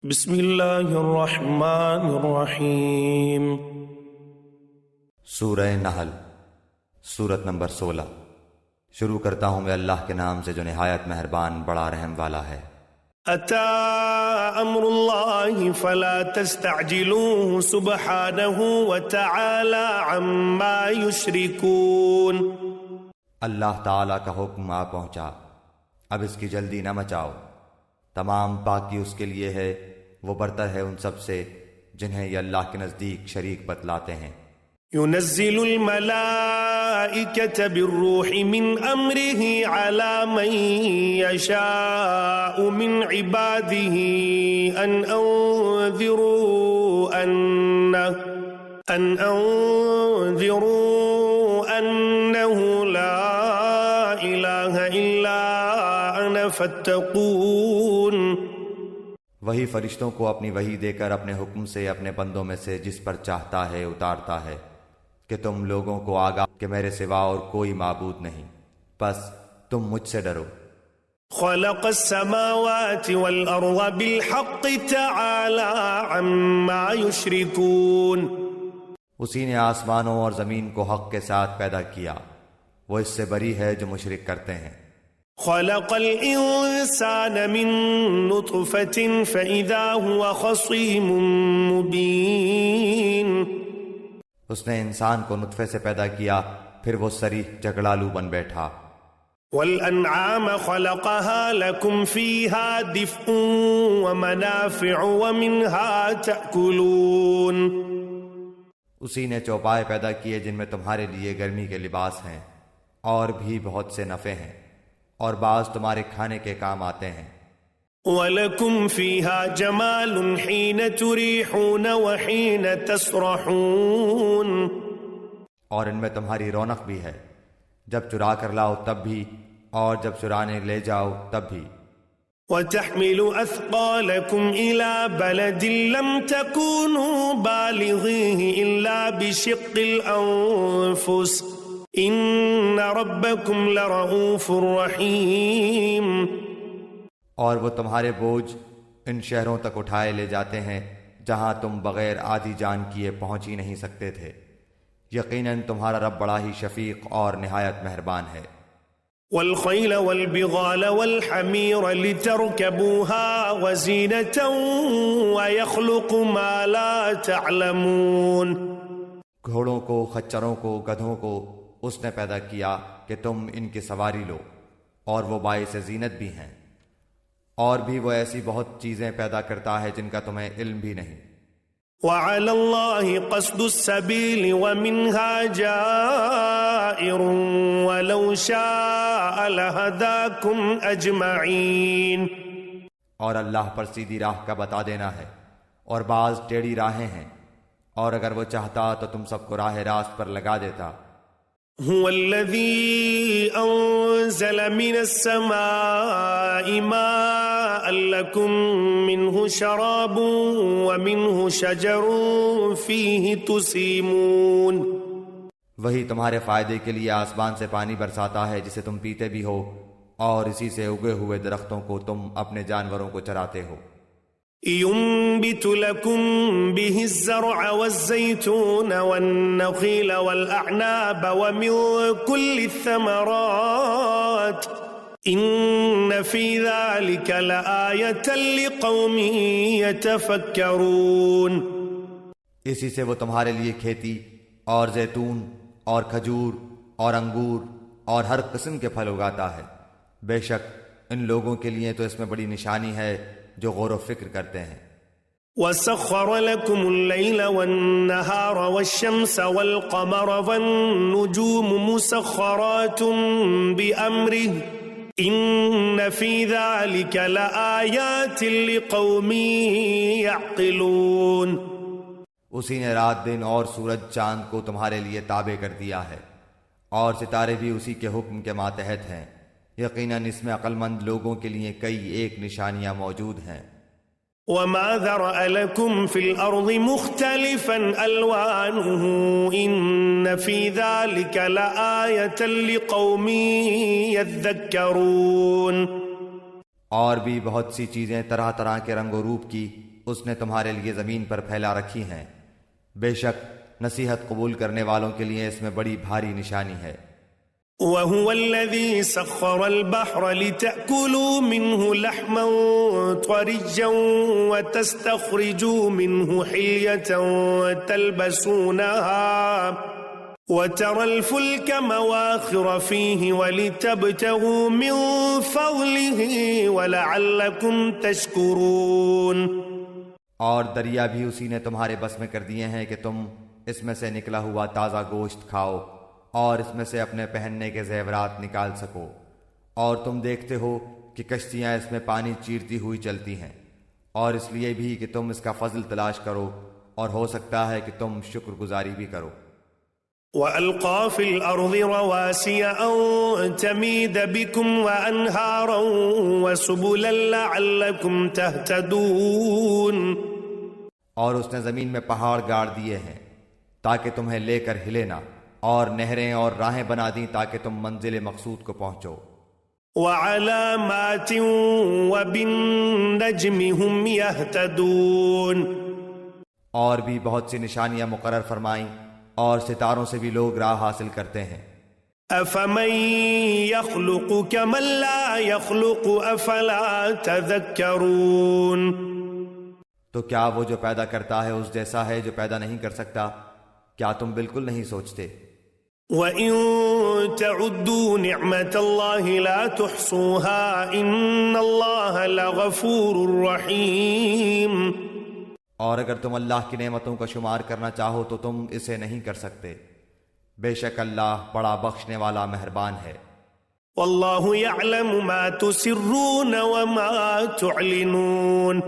بسم اللہ الرحمن الرحیم۔ سورہ نحل، سورت نمبر 16۔ شروع کرتا ہوں میں اللہ کے نام سے جو نہایت مہربان بڑا رحم والا ہے۔ اتا امر اللہ فلا تستعجلوه سبحانہ وتعالی عما یشرکون۔ اللہ تعالیٰ کا حکم آ پہنچا، اب اس کی جلدی نہ مچاؤ، تمام پاکی اس کے لیے ہے، وہ برتر ہے ان سب سے جنہیں یہ اللہ کے نزدیک شریک بتلاتے ہیں۔ ينزل الملائكة بالروح من أمره على من يشاء من عباده أن أنذروا أنه لا إله إلا أنا فاتقون۔ وہی فرشتوں کو اپنی وحی دے کر اپنے حکم سے اپنے بندوں میں سے جس پر چاہتا ہے اتارتا ہے کہ تم لوگوں کو آگاہ کہ میرے سوا اور کوئی معبود نہیں، بس تم مجھ سے ڈرو۔ خلق السماوات والأرض بالحق تعالى عما يشركون۔ اسی نے آسمانوں اور زمین کو حق کے ساتھ پیدا کیا، وہ اس سے بری ہے جو مشرک کرتے ہیں۔ خلق الانسان من نطفة فإذا هو خصيم مبين۔ اس نے انسان کو نطفے سے پیدا کیا، پھر وہ صریح جھگڑالو بن بیٹھا۔ والانعام خلقها لكم فيها دفء ومنافع ومنها تأكلون۔ اسی نے چوپائے پیدا کیے جن میں تمہارے لیے گرمی کے لباس ہیں اور بھی بہت سے نفع ہیں، اور بعض تمہارے کھانے کے کام آتے ہیں۔ وَلَكُمْ فِيهَا جَمَالٌ حِينَ تُرِيحُونَ وَحِينَ تَسْرَحُونَ۔ اور ان میں تمہاری رونق بھی ہے، جب چرا کر لاؤ تب بھی، اور جب چرانے لے جاؤ تب بھی۔ وَتَحْمِلُ أَثْقَالَكُمْ إِلَى بَلَدٍ لَمْ تَكُونُوا بَالِغِيهِ إِلَّا بِشِقِّ الْأَنفُسِ إِنَّ رَبَّكُمْ لَرَءُوفٌ رَحِيمٌ۔ اور وہ تمہارے بوجھ ان شہروں تک اٹھائے لے جاتے ہیں جہاں تم بغیر آدھی جان کیے پہنچ ہی نہیں سکتے تھے، یقیناً تمہارا رب بڑا ہی شفیق اور نہایت مہربان ہے۔ والخیل والبغال والحمیر لترکبوها وزینة ویخلق ما لا تعلمون۔ گھوڑوں کو، خچروں کو، گدھوں کو اس نے پیدا کیا کہ تم ان کی سواری لو، اور وہ باعث زینت بھی ہیں، اور بھی وہ ایسی بہت چیزیں پیدا کرتا ہے جن کا تمہیں علم بھی نہیں۔ وعلى الله قصد السبيل ومنها جائر ولو شاء لهداكم أجمعين۔ اور اللہ پر سیدھی راہ کا بتا دینا ہے، اور بعض ٹیڑھی راہیں ہیں، اور اگر وہ چاہتا تو تم سب کو راہ راست پر لگا دیتا۔ هو الذي أنزل من السماء ماء لكم منه شراب ومنه شجر فيه تسيمون۔ وہی تمہارے فائدے کے لیے آسمان سے پانی برساتا ہے جسے تم پیتے بھی ہو، اور اسی سے اگے ہوئے درختوں کو تم اپنے جانوروں کو چراتے ہو۔ ينبت لكم به الزرع والزيتون والنخيل والأعناب ومن كل الثمرات إن في ذلك لآية لقوم يتفكرون۔ اسی سے وہ تمہارے لیے کھیتی اور زیتون اور کھجور اور انگور اور ہر قسم کے پھل اگاتا ہے، بے شک ان لوگوں کے لیے تو اس میں بڑی نشانی ہے جو غور و فکر کرتے ہیں۔ وَسَخَّرَ لَكُمُ اللَّيْلَ وَالنَّهَارَ وَالشَّمْسَ وَالْقَمَرَ وَالنُّجُومُ مُسَخَّرَاتٌ بِأَمْرِهِ إِنَّ فِي ذَلِكَ لَآيَاتٍ لِقَوْمٍ يَعْقِلُونَ۔ اسی نے رات دن اور سورج چاند کو تمہارے لیے تابع کر دیا ہے، اور ستارے بھی اسی کے حکم کے ماتحت ہیں، یقیناً اس میں عقل مند لوگوں کے لیے کئی ایک نشانیاں موجود ہیں۔ وَمَا ذَرَأَ لَكُمْ فِي الْأَرْضِ مُخْتَلِفًا أَلْوَانُهُ إِنَّ فِي ذَلِكَ لَآيَةً لِقَوْمٍ يَذَّكَّرُونَ۔ اور بھی بہت سی چیزیں طرح طرح کے رنگ و روپ کی اس نے تمہارے لیے زمین پر پھیلا رکھی ہیں، بے شک نصیحت قبول کرنے والوں کے لیے اس میں بڑی بھاری نشانی ہے۔ وَهُوَ الَّذِي سَخَّرَ الْبَحْرَ لِتَأْكُلُوا مِنْهُ لَحْمًا طَرِيًّا وَتَسْتَخْرِجُوا مِنْهُ حِلْيَةً تَلْبَسُونَهَا وَتَرَى الْفُلْكَ مَوَاخِرَ فِيهِ وَلِتَبْتَغُوا مِنْ فَضْلِهِ وَلَعَلَّكُمْ تَشْكُرُونَ۔ اور دریا بھی اسی نے تمہارے بس میں کر دیے ہیں کہ تم اس میں سے نکلا ہوا تازہ گوشت کھاؤ اور اس میں سے اپنے پہننے کے زیورات نکال سکو، اور تم دیکھتے ہو کہ کشتیاں اس میں پانی چیرتی ہوئی چلتی ہیں، اور اس لیے بھی کہ تم اس کا فضل تلاش کرو، اور ہو سکتا ہے کہ تم شکر گزاری بھی کرو۔ وَأَلْقَى فِي الْأَرْضِ رَوَاسِيَ أَن تَمِيدَ بِكُمْ وَأَنْهَارًا وَسُبُلًا لَعَلَّكُمْ تَهْتَدُونَ۔ اور اس نے زمین میں پہاڑ گاڑ دیے ہیں تاکہ تمہیں لے کر ہلے نہ، اور نہریں اور راہیں بنا دیں تاکہ تم منزل مقصود کو پہنچو۔ وَعَلَامَاتٍ وَبِالنَّجْمِ هُمْ يَهْتَدُونَ۔ اور بھی بہت سی نشانیاں مقرر فرمائیں، اور ستاروں سے بھی لوگ راہ حاصل کرتے ہیں۔ أَفَمَن يَخْلُقُ كَمَن لَّا يَخْلُقُ أَفَلَا تَذَكَّرُونَ۔ تو کیا وہ جو پیدا کرتا ہے اس جیسا ہے جو پیدا نہیں کر سکتا؟ کیا تم بالکل نہیں سوچتے؟ وَإِن تَعُدُّوا نِعْمَةَ اللَّهِ لَا تُحْصُوهَا إِنَّ اللَّهَ لَغَفُورٌ رَحِيمٌ۔ اور اگر تم اللہ کی نعمتوں کا شمار کرنا چاہو تو تم اسے نہیں کر سکتے، بے شک اللہ بڑا بخشنے والا مہربان ہے۔ وَاللَّهُ يَعْلَمُ مَا تُسِرُّونَ وَمَا تُعْلِنُونَ۔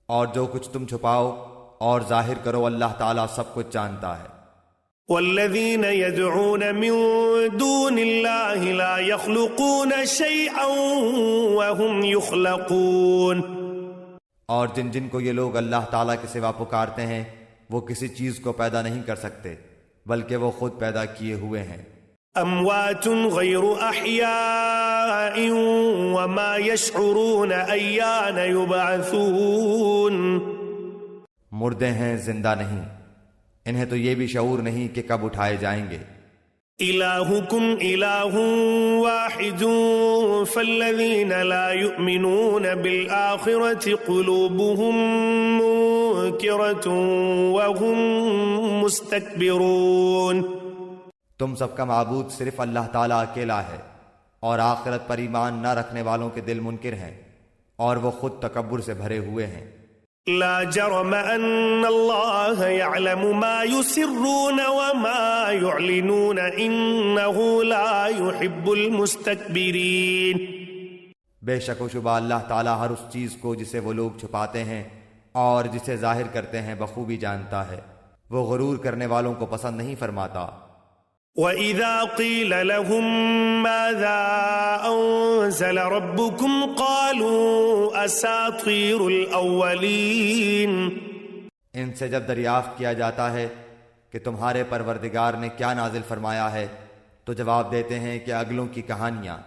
اور جو کچھ تم چھپاؤ اور ظاہر کرو اللہ تعالیٰ سب کچھ جانتا ہے۔ وَالَّذِينَ يَدْعُونَ مِن دُونِ اللَّهِ لَا يَخْلُقُونَ شَيْئًا وَهُمْ يُخْلَقُونَ۔ اور جن جن کو یہ لوگ اللہ تعالیٰ کے سوا پکارتے ہیں وہ کسی چیز کو پیدا نہیں کر سکتے بلکہ وہ خود پیدا کیے ہوئے ہیں۔ أَمْوَاتٌ غَيْرُ أَحْيَاءٍ وَمَا يَشْعُرُونَ أَيَّانَ يُبْعَثُونَ۔ مردے ہیں، زندہ نہیں، انہیں تو یہ بھی شعور نہیں کہ کب اٹھائے جائیں گے۔ إِلَٰهُكُمْ إِلَٰهٌ وَاحِدٌ فَالَّذِينَ لَا يُؤْمِنُونَ بِالْآخِرَةِ قُلُوبُهُم مُّنكِرَةٌ وَهُم مُّسْتَكْبِرُونَ۔ تم سب کا معبود صرف اللہ تعالیٰ اکیلا ہے، اور آخرت پر ایمان نہ رکھنے والوں کے دل منکر ہیں اور وہ خود تکبر سے بھرے ہوئے ہیں۔ لا جرم ان اللہ يعلم ما يسرون وما يعلنون انه لا يحب المستكبرین۔ بے شک و شبہ اللہ تعالیٰ ہر اس چیز کو جسے وہ لوگ چھپاتے ہیں اور جسے ظاہر کرتے ہیں بخوبی جانتا ہے، وہ غرور کرنے والوں کو پسند نہیں فرماتا۔ وَإِذَا قِيلَ لَهُم مَّاذَا أَنزَلَ رَبُّكُمْ قَالُوا أَسَاطِيرُ الْأَوَّلِينَ۔ ان سے جب دریافت کیا جاتا ہے کہ تمہارے پروردگار نے کیا نازل فرمایا ہے تو جواب دیتے ہیں کہ اگلوں کی کہانیاں۔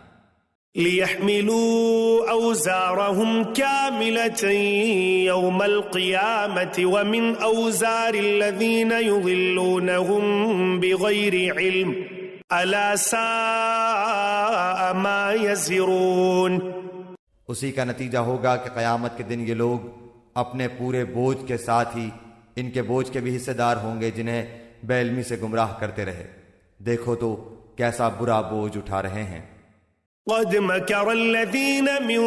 لِيَحْمِلُوا أَوْزَارَهُمْ كَامِلَةً يَوْمَ الْقِيَامَةِ وَمِنْ أَوْزَارِ الَّذِينَ يُضِلُّونَهُمْ بِغَيْرِ عِلْمٍ أَلَا سَاءَ مَا يَزِرُونَ۔ اسی کا نتیجہ ہوگا کہ قیامت کے دن یہ لوگ اپنے پورے بوجھ کے ساتھ ہی ان کے بوجھ کے بھی حصے دار ہوں گے جنہیں بے علمی سے گمراہ کرتے رہے۔ دیکھو تو کیسا برا بوجھ اٹھا رہے ہیں۔ قد مكر الذين من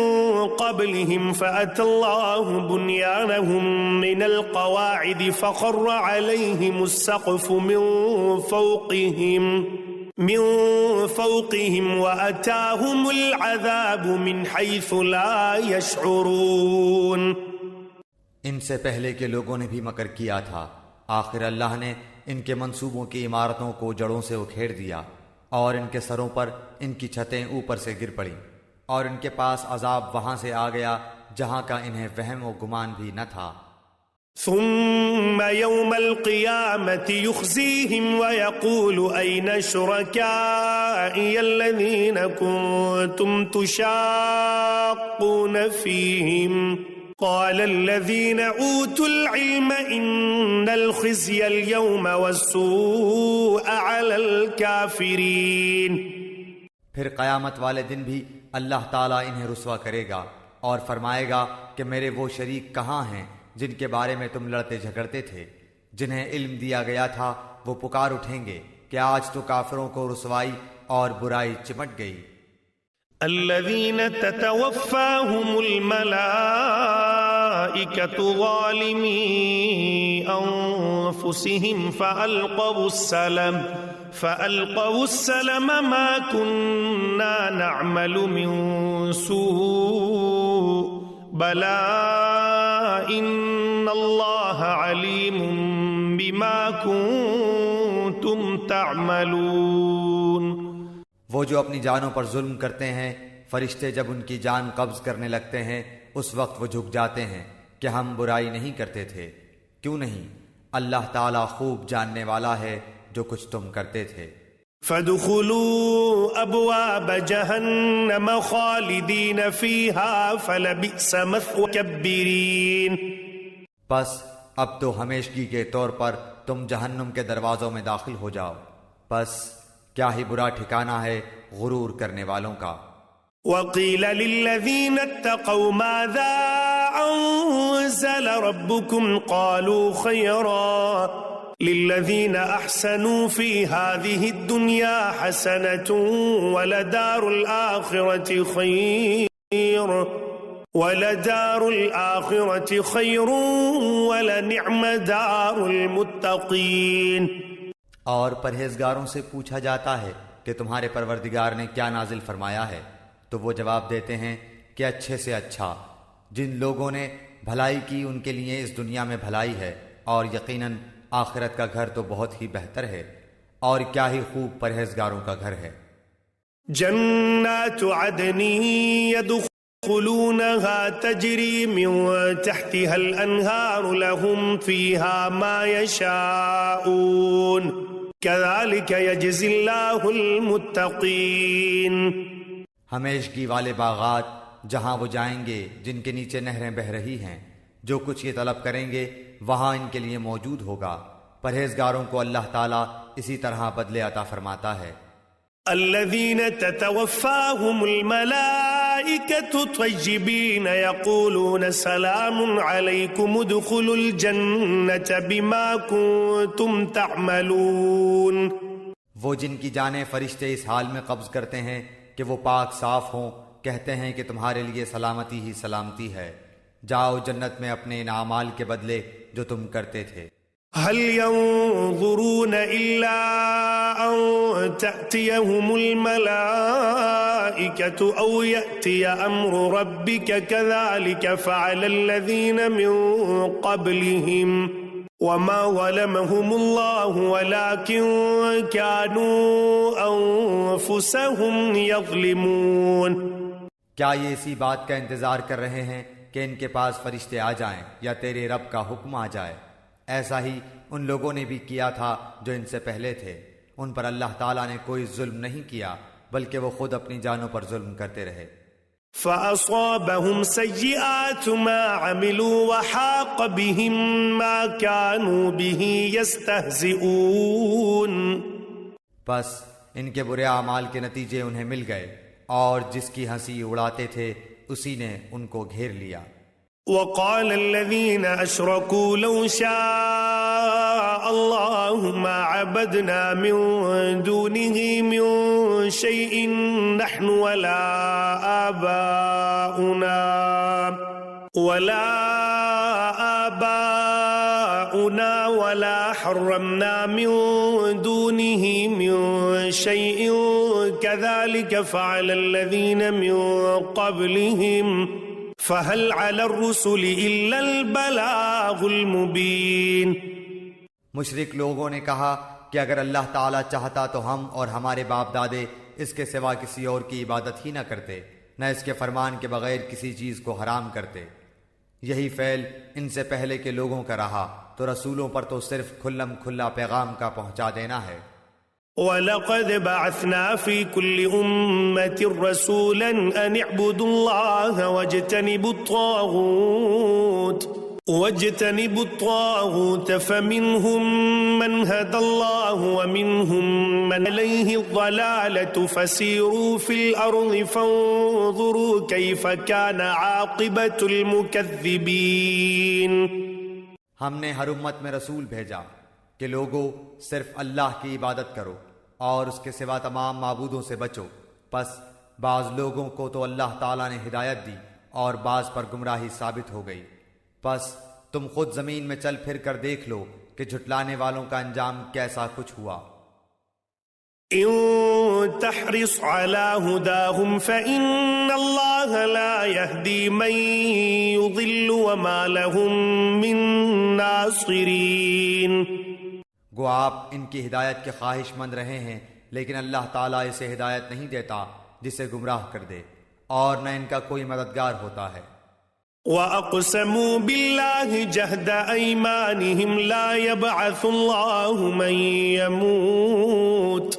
قبلهم فأتى الله بنيانهم من القواعد فخر عليهم السقف من فوقهم وأتاهم العذاب من حيث لا يشعرون۔ ان سے پہلے کے لوگوں نے بھی مکر کیا تھا، آخر اللہ نے ان کے منصوبوں کی عمارتوں کو جڑوں سے اکھیڑ دیا اور ان کے سروں پر ان کی چھتیں اوپر سے گر پڑیں، اور ان کے پاس عذاب وہاں سے آ گیا جہاں کا انہیں وہم و گمان بھی نہ تھا۔ ثم يوم القيامة يخزيهم ويقول أين شركائي الذين كنتم تشاقون فيهم قال الذين اوتوا العلم ان الخزي اليوم والسوء على الكافرين. پھر قیامت والے دن بھی اللہ تعالیٰ انہیں رسوا کرے گا اور فرمائے گا کہ میرے وہ شریک کہاں ہیں جن کے بارے میں تم لڑتے جھگڑتے تھے. جنہیں علم دیا گیا تھا وہ پکار اٹھیں گے کہ آج تو کافروں کو رسوائی اور برائی چمٹ گئی. الذين تتوفاهم الملائكة ظالمي أنفسهم فألقوا السلم ما كنا نعمل من سوء بلى إن الله عليم بما كنتم تعملون. وہ جو اپنی جانوں پر ظلم کرتے ہیں فرشتے جب ان کی جان قبض کرنے لگتے ہیں اس وقت وہ جھک جاتے ہیں کہ ہم برائی نہیں کرتے تھے. کیوں نہیں؟ اللہ تعالیٰ خوب جاننے والا ہے جو کچھ تم کرتے تھے. فادخلوا ابواب جہنم خالدین فیہا فلبئس مثوى المتکبرین. بس اب تو ہمیشگی کے طور پر تم جہنم کے دروازوں میں داخل ہو جاؤ. بس کیا ہی برا ٹھکانہ ہے غرور کرنے والوں کا. وقیل للذین اتقوا ماذا انزل ربکم قالوا خیرا للذین احسنوا فی هذه الدنیا حسنة ولدار الآخرة خیر ولنعم دار المتقین. اور پرہیزگاروں سے پوچھا جاتا ہے کہ تمہارے پروردگار نے کیا نازل فرمایا ہے تو وہ جواب دیتے ہیں کہ اچھے سے اچھا. جن لوگوں نے بھلائی کی ان کے لیے اس دنیا میں بھلائی ہے اور یقیناً آخرت کا گھر تو بہت ہی بہتر ہے اور کیا ہی خوب پرہیزگاروں کا گھر ہے. جنات عدن يدخلونها تجری من تحتها الانہار لهم فيها ما يشاءون كذلك يجزي الله المتقين. ہمیشگی والے باغات جہاں وہ جائیں گے جن کے نیچے نہریں بہہ رہی ہیں جو کچھ یہ طلب کریں گے وہاں ان کے لیے موجود ہوگا. پرہیزگاروں کو اللہ تعالیٰ اسی طرح بدلے عطا فرماتا ہے. الذين تتوفاهم الملائكة طيبين يقولون سلام عليكم ادخلوا الجنة بما كنتم تعملون. وہ جن کی جانیں فرشتے اس حال میں قبض کرتے ہیں کہ وہ پاک صاف ہوں کہتے ہیں کہ تمہارے لیے سلامتی ہی سلامتی ہے. جاؤ جنت میں اپنے ان اعمال کے بدلے جو تم کرتے تھے. هل ينظرون إلا أن تأتيهم الملائكة أو يأتي أمر ربك كذلك فعل الذين من قبلهم وما ظلمهم الله ولكن كانوا أنفسهم يظلمون. کیا یہ اسی بات کا انتظار کر رہے ہیں کہ ان کے پاس فرشتے آ جائیں یا تیرے رب کا حکم آ جائے؟ ایسا ہی ان لوگوں نے بھی کیا تھا جو ان سے پہلے تھے. ان پر اللہ تعالیٰ نے کوئی ظلم نہیں کیا بلکہ وہ خود اپنی جانوں پر ظلم کرتے رہے. فَأَصَابَهُمْ سَيِّئَاتُ مَا عَمِلُوا وَحَاقَ بِهِمْ مَا كَانُوا بِهِ يَسْتَهْزِئُونَ. بس ان کے برے اعمال کے نتیجے انہیں مل گئے اور جس کی ہنسی اڑاتے تھے اسی نے ان کو گھیر لیا. وقال الذين أشركوا لو شاء الله ما عبدنا من دونه من شيء نحن ولا آباؤنا ولا حرمنا من دونه من شيء كذلك فعل الذين من قبلهم فَهَلْ عَلَى الرُّسُلِ إِلَّا الْبَلَاغُ الْمُبِينُ. مشرک لوگوں نے کہا کہ اگر اللہ تعالیٰ چاہتا تو ہم اور ہمارے باپ دادے اس کے سوا کسی اور کی عبادت ہی نہ کرتے نہ اس کے فرمان کے بغیر کسی چیز کو حرام کرتے. یہی فعل ان سے پہلے کے لوگوں کا رہا تو رسولوں پر تو صرف کھلم کھلا پیغام کا پہنچا دینا ہے. وَلَقَدْ بَعَثْنَا فِي كُلِّ أُمَّةٍ رَسُولًا أَنِ اعْبُدُوا اللَّهَ وَاجْتَنِبُوا الطَّاغُوتَ فَمِنْهُمْ مَنْ هَدَى اللَّهُ وَمِنْهُمْ مَنْ عَلَيْهِ الضَّلَالَةُ فَسِيرُوا فِي الْأَرْضِ فَانظُرُوا كَيْفَ كَانَ عَاقِبَةُ الْمُكَذِّبِينَ۔ ہم نے ہر امت میں رسول بھیجا کہ لوگو صرف اللہ کی عبادت کرو اور اس کے سوا تمام معبودوں سے بچو، پس بعض لوگوں کو تو اللہ تعالیٰ نے ہدایت دی اور بعض پر گمراہی ثابت ہو گئی، پس تم خود زمین میں چل پھر کر دیکھ لو کہ جھٹلانے والوں کا انجام کیسا کچھ ہوا۔ إن تحرص على هداهم فإن الله لا يهدي من يضل وما لهم من ناصرين۔ گو آپ ان کی ہدایت کے خواہش مند رہے ہیں، لیکن اللہ تعالیٰ اسے ہدایت نہیں دیتا جسے گمراہ کر دے، اور نہ ان کا کوئی مددگار ہوتا ہے۔ وَأَقْسَمُوا بِاللَّهِ جَهْدَ أَيْمَانِهِمْ لَا يَبْعَثُ اللَّهُ مَن يَمُوتُ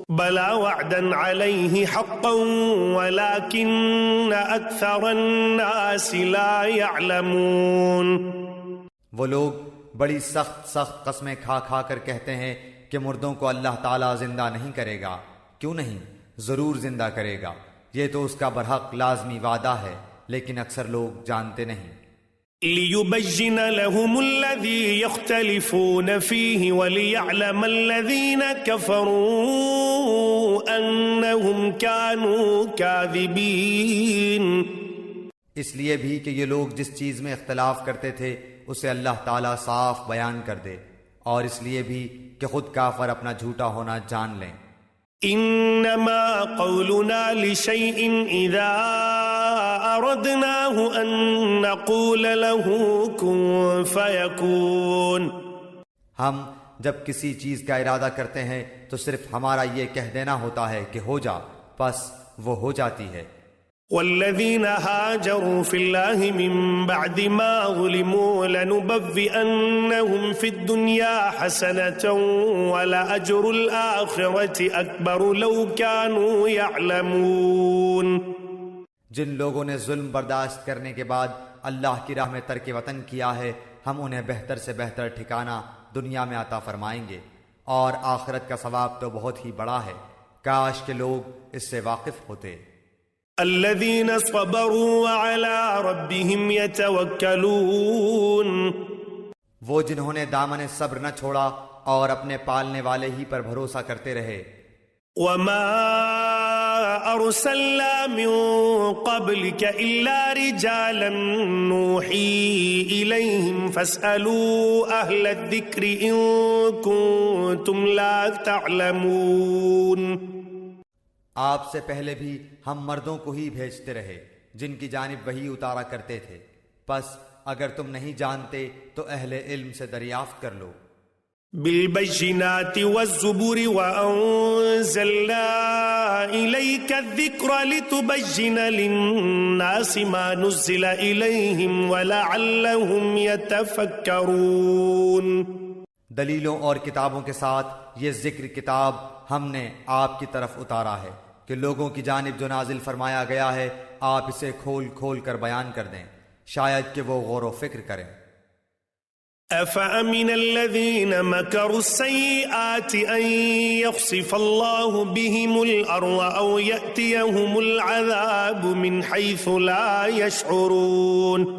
بَلَى وَعْدًا عَلَيْهِ حَقًّا وَلَكِنَّ أَكْثَرَ النَّاسِ لَا يَعْلَمُونَ۔ وہ لوگ بڑی سخت قسمیں کھا کھا کر کہتے ہیں کہ مردوں کو اللہ تعالیٰ زندہ نہیں کرے گا۔ کیوں نہیں، ضرور زندہ کرے گا، یہ تو اس کا برحق لازمی وعدہ ہے، لیکن اکثر لوگ جانتے نہیں۔ لِيُبَيِّنَ لَهُمُ الَّذِي يَخْتَلِفُونَ فِيهِ وَلِيَعْلَمَ الَّذِينَ كَفَرُوا أَنَّهُمْ كَانُوا كَاذِبِينَ۔ اس لیے بھی کہ یہ لوگ جس چیز میں اختلاف کرتے تھے اسے اللہ تعالیٰ صاف بیان کر دے، اور اس لیے بھی کہ خود کافر اپنا جھوٹا ہونا جان لیں۔ انما قولنا لشيء اذا اردناه ان نقول له كن فيكون۔ ہم جب کسی چیز کا ارادہ کرتے ہیں تو صرف ہمارا یہ کہہ دینا ہوتا ہے کہ ہو جا، پس وہ ہو جاتی ہے۔ والذين هاجروا في الله من بعد ما ظلموا لنبوئنهم في الدنيا حسنة ولأجر الآخرة أكبر لو كانوا يعلمون۔ جن لوگوں نے ظلم برداشت کرنے کے بعد اللہ کی راہ میں ترک وطن کیا ہے، ہم انہیں بہتر سے بہتر ٹھکانہ دنیا میں عطا فرمائیں گے، اور آخرت کا ثواب تو بہت ہی بڑا ہے، کاش کہ لوگ اس سے واقف ہوتے۔ الذين صبروا وعلى ربهم يتوكلون۔ وہ جنہوں نے دامن صبر نہ چھوڑا اور اپنے پالنے والے ہی پر بھروسہ کرتے رہے۔ وما ارسلنا من قبلك الا رجالا نوحي اليهم فاسالوا اهل الذكر ان كنتم لا تعلمون۔ آپ سے پہلے بھی ہم مردوں کو ہی بھیجتے رہے جن کی جانب وحی اتارا کرتے تھے، پس اگر تم نہیں جانتے تو اہل علم سے دریافت کر لو۔ بالبينات والزبر وأنزلنا إليك الذكر لتبين للناس ما نزل إليهم ولعلهم يتفكرون۔ دلیلوں اور کتابوں کے ساتھ یہ ذکر کتاب ہم نے آپ کی طرف اتارا ہے کہ لوگوں کی جانب جو نازل فرمایا گیا ہے آپ اسے کھول کھول کر بیان کر دیں، شاید کہ وہ غور و فکر کریں۔ أفأمن الذين مكروا السيئات أن يخسف الله بهم الأرض أو يأتيهم العذاب من حيث لا يشعرون۔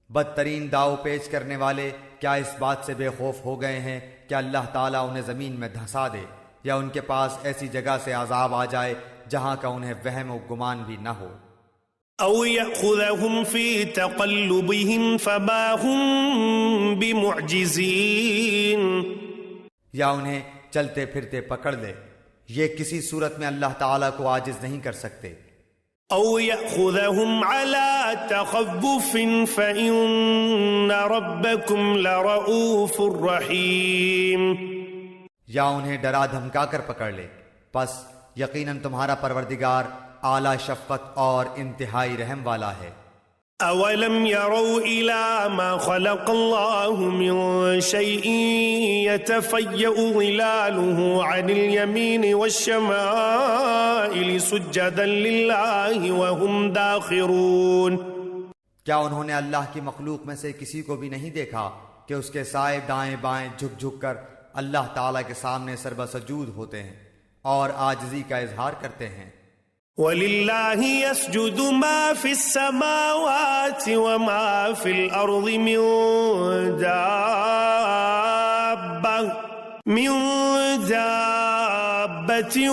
بدترین داؤ پیچ کرنے والے کیا اس بات سے بے خوف ہو گئے ہیں کہ اللہ تعالیٰ انہیں زمین میں دھسا دے، یا ان کے پاس ایسی جگہ سے عذاب آ جائے جہاں کا انہیں وہم و گمان بھی نہ ہو۔ أو يأخذهم في تقلبهم فما هم بمعجزين۔ یا انہیں چلتے پھرتے پکڑ لے، یہ کسی صورت میں اللہ تعالیٰ کو عاجز نہیں کر سکتے۔ أو يأخذهم على تخوف فإن ربكم لرؤوف رحيم۔ یا انہیں ڈرا دھمکا کر پکڑ لے، پس یقیناً تمہارا پروردگار اعلیٰ شفقت اور انتہائی رحم والا ہے۔ أولم يروا إلى ما خلق الله من شيء يتفيأ ظلاله عن اليمين والشمائل سجدا لله وهم داخرون؟ کیا انہوں نے اللہ کی مخلوق میں سے کسی کو بھی نہیں دیکھا کہ اس کے سائے دائیں بائیں جھک جھک کر اللہ تعالیٰ کے سامنے سربہ سجود ہوتے ہیں اور عاجزی کا اظہار کرتے ہیں؟ وَلِلَّهِ يَسْجُدُ مَا فِي السَّمَاوَاتِ وَمَا فِي الْأَرْضِ مِن دَابَّةٍ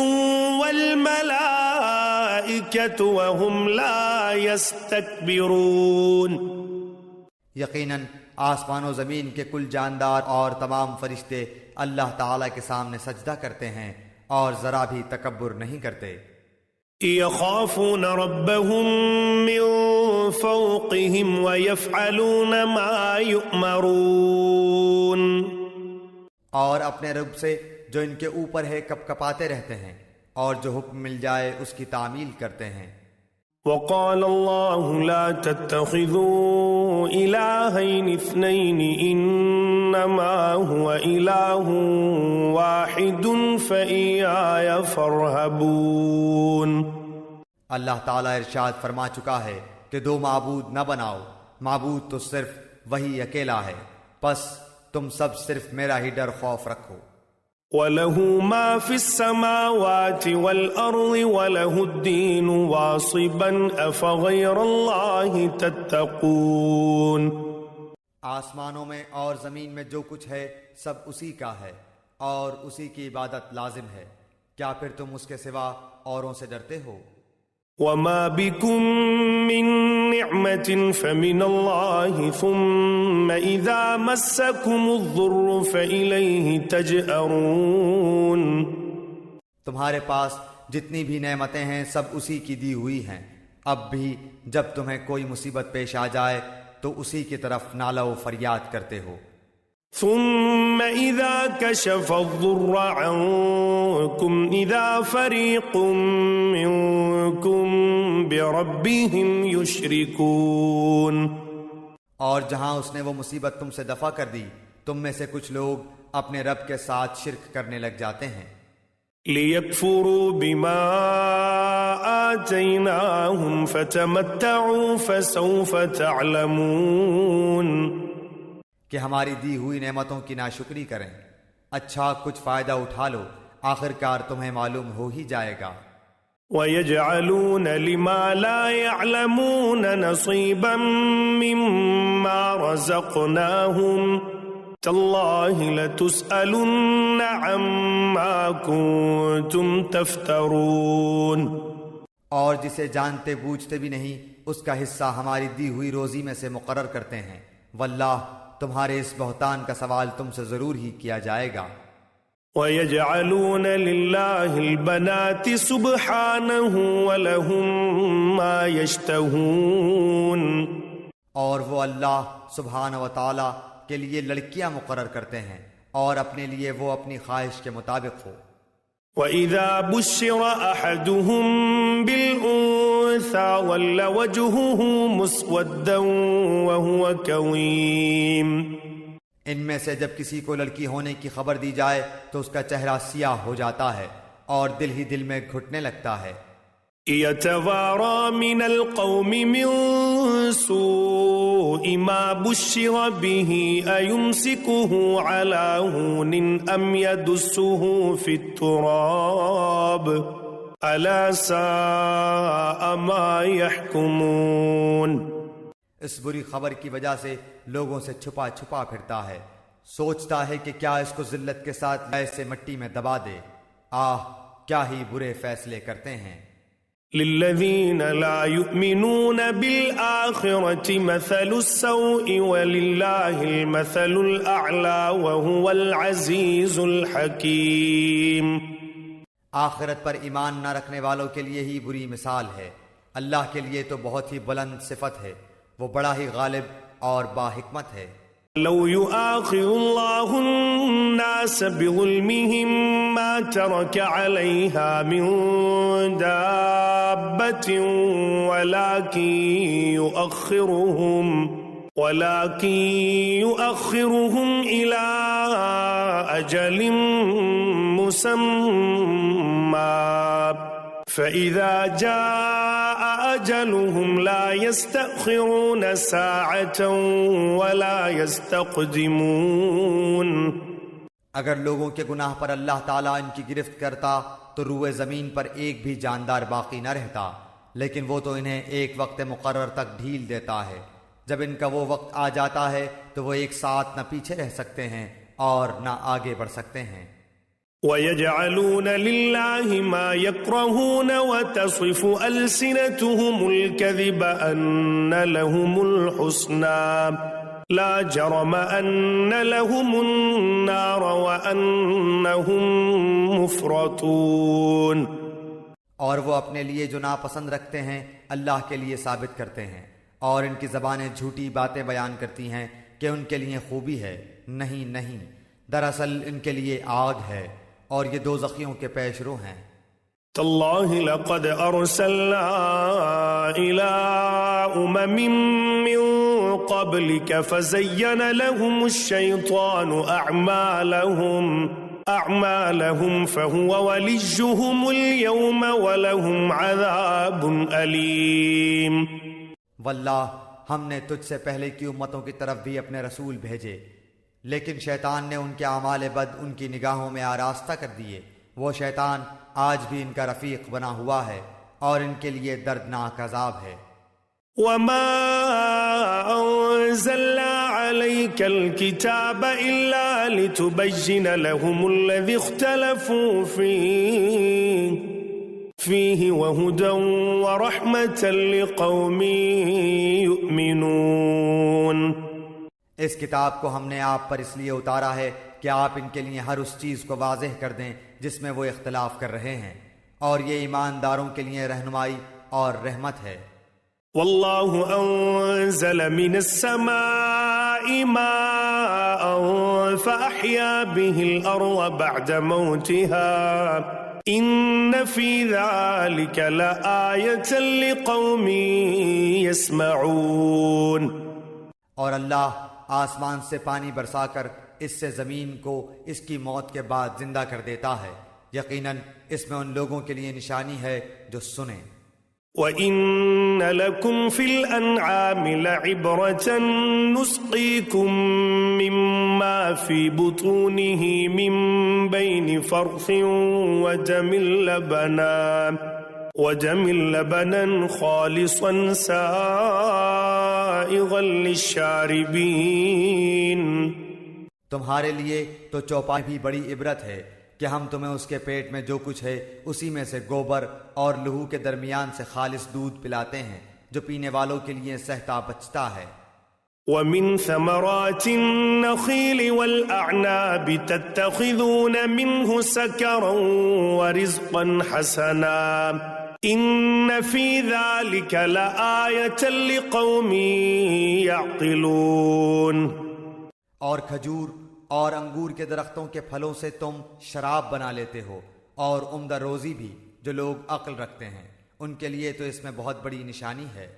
وَالْمَلَائِكَةُ وَهُمْ لَا يَسْتَكْبِرُونَ۔ یقیناً آسمان و زمین کے کل جاندار اور تمام فرشتے اللہ تعالیٰ کے سامنے سجدہ کرتے ہیں اور ذرا بھی تکبر نہیں کرتے۔ يخافون ربهم من فوقهم ويفعلون ما يؤمرون۔ اور اپنے رب سے جو ان کے اوپر ہے کپ کپاتے رہتے ہیں اور جو حکم مل جائے اس کی تعمیل کرتے ہیں۔ وقال الله لا تتخذوا إلهين اثنين إنما هو إله واحد فإياي فارهبون۔ اللہ تعالیٰ ارشاد فرما چکا ہے کہ دو معبود نہ بناؤ، معبود تو صرف وہی اکیلا ہے، پس تم سب صرف میرا ہی ڈر خوف رکھو۔ وَلَهُ مَا فِي السَّمَاوَاتِ وَالْأَرْضِ وَلَهُ الدِّينُ وَاصِبًا أَفَغَيْرَ اللَّهِ تَتَّقُونَ۔ آسمانوں میں اور زمین میں جو کچھ ہے سب اسی کا ہے اور اسی کی عبادت لازم ہے، کیا پھر تم اس کے سوا اوروں سے ڈرتے ہو؟ وَمَا بِكُم مِّن نِّعْمَةٍ فَمِنَ اللَّهِ ثُمَّ إِذَا مَسَّكُمُ الضُّرُّ فَإِلَيْهِ تَجْأَرُونَ۔ تمہارے پاس جتنی بھی نعمتیں ہیں سب اسی کی دی ہوئی ہیں، اب بھی جب تمہیں کوئی مصیبت پیش آ جائے تو اسی کی طرف نالہ و فریاد کرتے ہو۔ ثم إذا كشف الضر عنكم إذا فريق منكم بربهم يشركون۔ اور جہاں اس نے وہ مصیبت تم سے دفع کر دی، تم میں سے کچھ لوگ اپنے رب کے ساتھ شرک کرنے لگ جاتے ہیں۔ لِيَكْفُرُوا بِمَا آتَيْنَاهُمْ فَتَمَتَّعُوا فَسَوْفَ تَعْلَمُونَ۔ کہ ہماری دی ہوئی نعمتوں کی ناشکری کریں، اچھا کچھ فائدہ اٹھا لو، آخر کار تمہیں معلوم ہو ہی جائے گا۔ وَيَجْعَلُونَ لِمَا لَا يَعْلَمُونَ نَصِيبًا مِّمَّا رَزَقْنَاهُمْ تَاللَّهِ لَتُسْأَلُنَّ عَمَّا كُنتُمْ تَفْتَرُونَ۔ اور جسے جانتے بوجھتے بھی نہیں اس کا حصہ ہماری دی ہوئی روزی میں سے مقرر کرتے ہیں، واللہ تمہارے اس بہتان کا سوال تم سے ضرور ہی کیا جائے گا۔ وَيَجْعَلُونَ لِلَّهِ الْبَنَاتِ سُبْحَانَهُ وَلَهُم مَّا يَشْتَهُونَ۔ اور وہ اللہ سبحانہ و تعالی کے لیے لڑکیاں مقرر کرتے ہیں اور اپنے لیے وہ اپنی خواہش کے مطابق ہو۔ وَإِذَا بُشِّرَ أَحَدُهُم بِالْأُنثَىٰ ظَلَّ وَجْهُهُ مُسْوَدًّا وَهُوَ كَظِيمٌ۔ ان میں سے جب کسی کو لڑکی ہونے کی خبر دی جائے تو اس کا چہرہ سیاہ ہو جاتا ہے اور دل ہی دل میں گھٹنے لگتا ہے۔ يَتَوَارَى مِنَ الْقَوْمِ مِن سُوءِ مَا بُشِّرَ بِهِ أَيُمْسِكُهُ عَلَىٰ هُونٍ أَمْ يَدُسُّهُ فِي التُّرَابِ أَلَا سَاءَ مَا يَحْكُمُونَ۔ اس بری خبر کی وجہ سے لوگوں سے چھپا چھپا پھرتا ہے، سوچتا ہے کہ کیا اس کو ذلت کے ساتھ ایسے مٹی میں دبا دے، کیا ہی برے فیصلے کرتے ہیں۔ لِلَّذِينَ لَا يُؤْمِنُونَ بِالْآخِرَةِ مَثَلُ السَّوْءِ وَلِلَّهِ الْمَثَلُ الْأَعْلَى وَهُوَ الْعَزِيزُ الْحَكِيمُ۔ آخرت پر ایمان نہ رکھنے والوں کے لیے ہی بری مثال ہے، اللہ کے لیے تو بہت ہی بلند صفت ہے، وہ بڑا ہی غالب اور با حکمت ہے۔ لو يؤاخذ الله الناس بظلمهم ما ترك عليها من دابة ولكن يؤخرهم إلى أجل مسمى فإذا جاء أجلهم لا يستأخرون ساعة ولا يستقدمون۔ اگر لوگوں کے گناہ پر اللہ تعالیٰ ان کی گرفت کرتا تو روئے زمین پر ایک بھی جاندار باقی نہ رہتا، لیکن وہ تو انہیں ایک وقت مقرر تک ڈھیل دیتا ہے۔ جب ان کا وہ وقت آ جاتا ہے تو وہ ایک ساتھ نہ پیچھے رہ سکتے ہیں اور نہ آگے بڑھ سکتے ہیں۔ وَيَجْعَلُونَ لِلَّهِ مَا يَكْرَهُونَ وَتَصِفُ أَلْسِنَتُهُمُ الْكَذِبَ أَنَّ لَهُمُ الْحُسْنَى لَا جَرَمَ أَنَّ لَهُمُ النَّارَ وَأَنَّهُمْ مُفْرَطُونَ۔ اور وہ اپنے لیے جو ناپسند رکھتے ہیں اللہ کے لیے ثابت کرتے ہیں، اور ان کی زبانیں جھوٹی باتیں بیان کرتی ہیں کہ ان کے لیے خوبی ہے۔ نہیں، دراصل ان کے لیے آگ ہے، اور یہ دوزخیوں کے پیش رو ہیں۔ تاللہ لقد ارسلنا الى من قبلك فزين لهم الشيطان اعمالهم فهو وليهم اليوم ولهم عذاب الیم۔ واللہ ہم نے تجھ سے پہلے کی امتوں کی طرف بھی اپنے رسول بھیجے، لیکن شیطان نے ان کے اعمال بد ان کی نگاہوں میں آراستہ کر دیے۔ وہ شیطان آج بھی ان کا رفیق بنا ہوا ہے، اور ان کے لیے دردناک عذاب ہے۔ وَمَا أَنزَلْنَا عَلَيْكَ الْكِتَابَ إِلَّا لِتُبَيِّنَ لَهُمُ الَّذِي اخْتَلَفُوا فِيهِ وَهُدًى وَرَحْمَةً لِقَوْمٍ يُؤْمِنُونَ۔ اس کتاب کو ہم نے آپ پر اس لیے اتارا ہے کہ آپ ان کے لیے ہر اس چیز کو واضح کر دیں جس میں وہ اختلاف کر رہے ہیں، اور یہ ایمانداروں کے لیے رہنمائی اور رحمت ہے۔ واللہ انزل من السماء ماء فأحیا به الارض بعد موتها ان فی ذلك لآیۃ لقوم یسمعون۔ اور اللہ آسمان سے پانی برسا کر اس سے زمین کو اس کی موت کے بعد زندہ کر دیتا ہے، یقیناً اس میں ان لوگوں کے لیے نشانی ہے جو سنیں۔ وَإِنَّ لَكُمْ فِي الْأَنْعَامِ لَعِبْرَةً نُسْقِيكُم مِّمَّا فِي بُطُونِهِ مِن بَيْنِ فَرْثٍ وَدَمٍ لَبَنًا خَالِصًا سَائِغًا لِلشَّارِبِينَ۔ تمہارے لیے تو چوپائے بھی بڑی عبرت ہے کہ ہم تمہیں اس کے پیٹ میں جو کچھ ہے اسی میں سے گوبر اور لہو کے درمیان سے خالص دودھ پلاتے ہیں جو پینے والوں کے لیے سہتا بچتا ہے۔ وَمِن ثَمَرَاتِ النَّخِيلِ وَالْأَعْنَابِ تَتَّخِذُونَ مِنْهُ سَكَرًا وَرِزْقًا حَسَنًا إِنَّ فِي ذَلِكَ لَآیَةً لِقَوْمٍ يَعْقِلُونَ۔ اور کھجور اور انگور کے درختوں کے پھلوں سے تم شراب بنا لیتے ہو، اور عمدہ روزی بھی جو لوگ عقل رکھتے ہیں، ان کے لیے تو اس میں بہت بڑی نشانی ہے۔